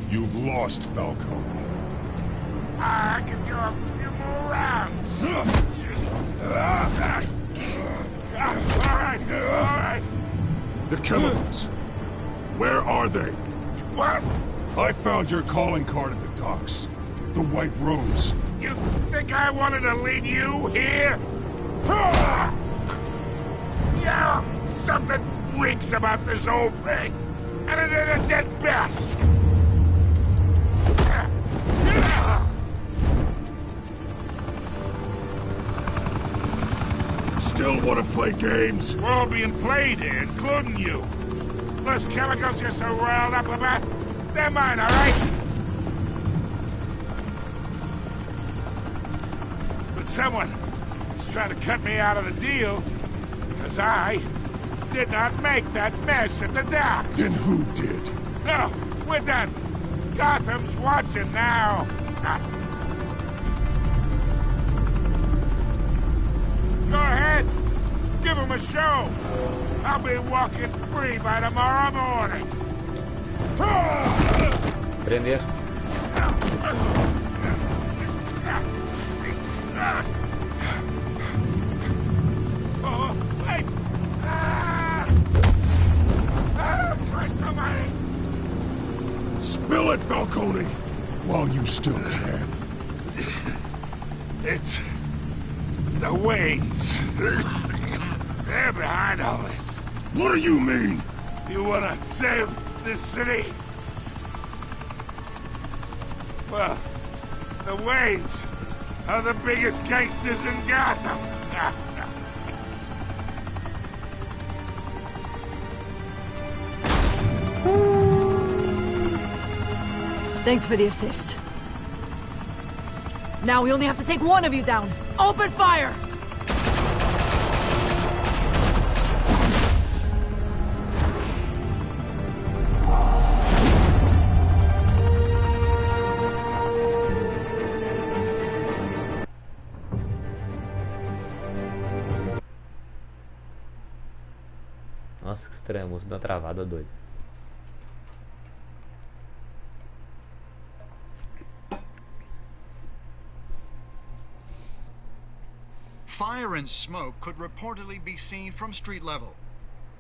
You've lost, Falcone. I can go a few more rounds. All right. The chemicals. Where are they? What? I found your calling card at the docks. The White Rose. You think I wanted to lead you here? Yeah, something reeks about this whole thing. And it ain't a dead bat. Still want to play games? We're all being played here, including you. Those chemicals you're so riled up about, they're mine, all right? But someone is trying to cut me out of the deal because I did not make that mess at the dock. Then who did? No, we're done. Gotham's watching now. Go ahead. Give him a show. I'll be walking free by tomorrow morning. Prender. Oh, wait. Christ almighty. Spill it, Falcone, while you still can. It's the Waynes. They're behind all this. What do you mean? You wanna save this city? Well, the Waynes are the biggest gangsters in Gotham. Thanks for the assist. Now we only have to take one of you down. Open fire! Nossa, que estranho, a música deu uma travada doida. Fire and smoke could reportedly be seen from street level.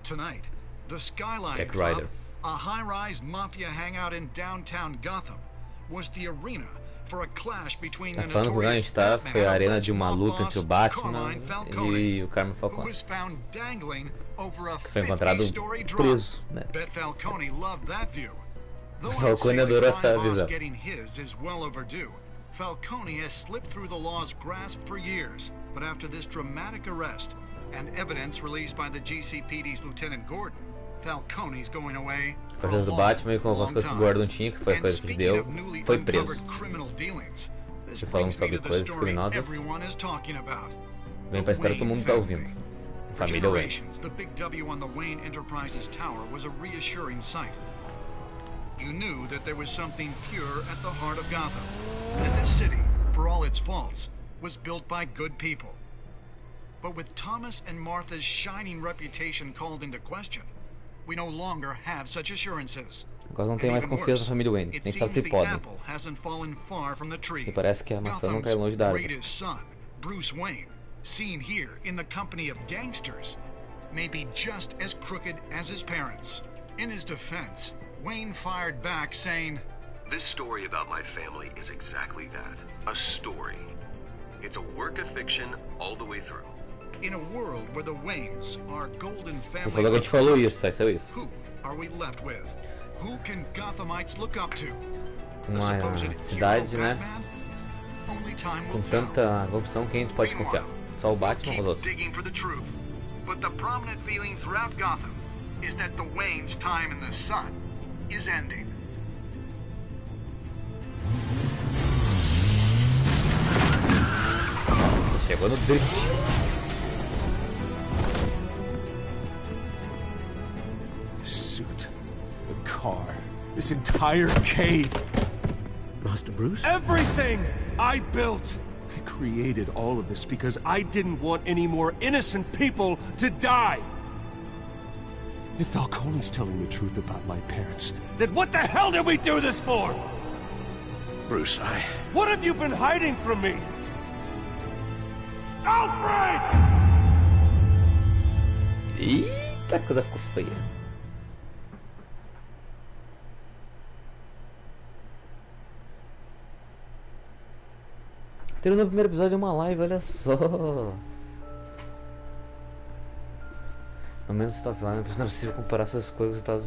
Tonight, the Skyline Club, a high-rise mafia hangout in downtown Gotham, was the arena for a clash between the notorious Batman foi a arena de uma mob luta boss entre o Batman Carmine e Falcone, o Carmine who Falcone. was found dangling over a Foi encontrado 50-story drop. preso, né? Bet Falcone loved that view. Though Falcone I'd say adorou the crime essa boss visão. getting his is well overdue. Falcone has slipped through the law's grasp for years, but after this dramatic arrest and evidence released by the GCPD's Lieutenant Gordon, Falcone's going away for a Coisas do long, Batman e com algumas long coisas que o time. Gordon tinha, que foi And coisa que speaking deu, of newly foi preso. uncovered criminal dealings, this E falando brings me sobre to the coisas story criminosas, everyone is talking about. vem pra história que todo mundo tá ouvindo. For Família Wayne. generations, the big W on the Wayne Enterprises tower was a reassuring sight. You knew that there was something pure at the heart of Gotham. That this city, for all its faults, was built by good people. But with Thomas and Martha's shining reputation called into question, we no longer have such assurances. Agora não tenho mais confiança na família Wayne, nem sabe se podem. E parece que a maçã não cai longe da árvore. Son, Bruce Wayne, seen here in the company of gangsters, may be just as crooked as his parents. In his defense, Wayne fired back saying, "This story about my family is exactly that. A story. It's a work of fiction all the way through. In a world where the Waynes are golden family, Ele falou que a gente falou isso, saiu isso. Who are we left with? Who can Gothamites look up to? Uma cidade, né? Com tanta corrupção, quem a gente pode confiar? Só o Batman ou os outros? Digging for the truth. But the prominent feeling throughout Gotham is that the Waynes' time in the sun is ending. Chegou no drift. The suit, the car, this entire cave. Master Bruce? Everything I built! I created all of this because I didn't want any more innocent people to die! If Falcone's telling the truth about my parents, then what the hell did we do this for? Bruce, What have you been hiding from me? Alfred! Eita, que coisa ficou feia. Terminou o primeiro episódio de uma live, olha só. No menos está offline, não é possível comparar suas coisas e tal.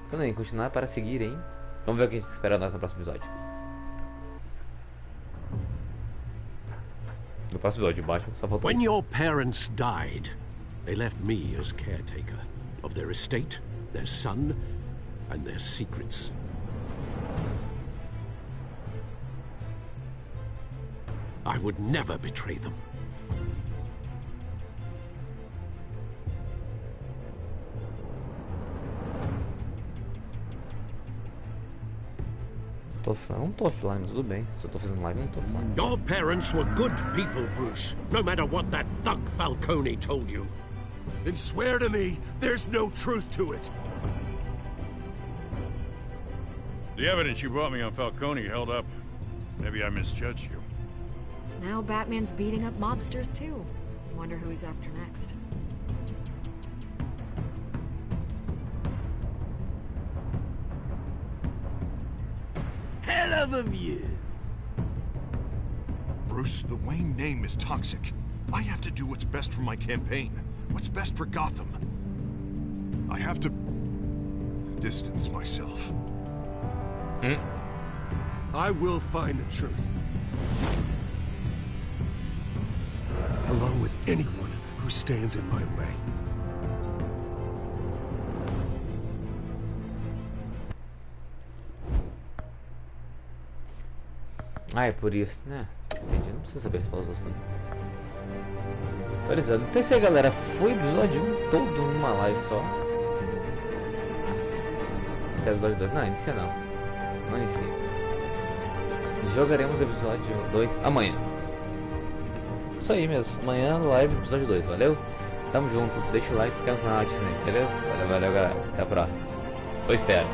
Então, aí, continuar para seguir, hein? Vamos ver o que a gente espera nós no próximo episódio. No próximo episódio, Batman só faltou. When your parents died, they left me as caretaker of their estate, their son, and their secrets. I would never betray them. Não tô offline, tudo bem. Se eu tô fazendo live, não tô offline. Your parents were good people, Bruce. No matter what that thug Falcone told you. Then swear to me there's no truth to it. The evidence you brought me on Falcone held up. Maybe I misjudged you. Now Batman's beating up mobsters too. Wonder who he's after next. Hell of a view. Bruce, the Wayne name is toxic. I have to do what's best for my campaign. What's best for Gotham. I have to distance myself. I will find the truth. Along with anyone who stands in my way. Ah, é por isso, né? Entendi, não precisa saber as pausas também. Atualizando. Então é isso aí, galera. Foi o episódio 1 todo numa live só. Esse é o episódio 2. Não, inicia não. Não inicia. Jogaremos o episódio 2 amanhã. Isso aí mesmo. Amanhã live episódio 2. Valeu? Tamo junto. Deixa o like, se inscreve no canal, beleza? Valeu, galera. Até a próxima. Foi fera.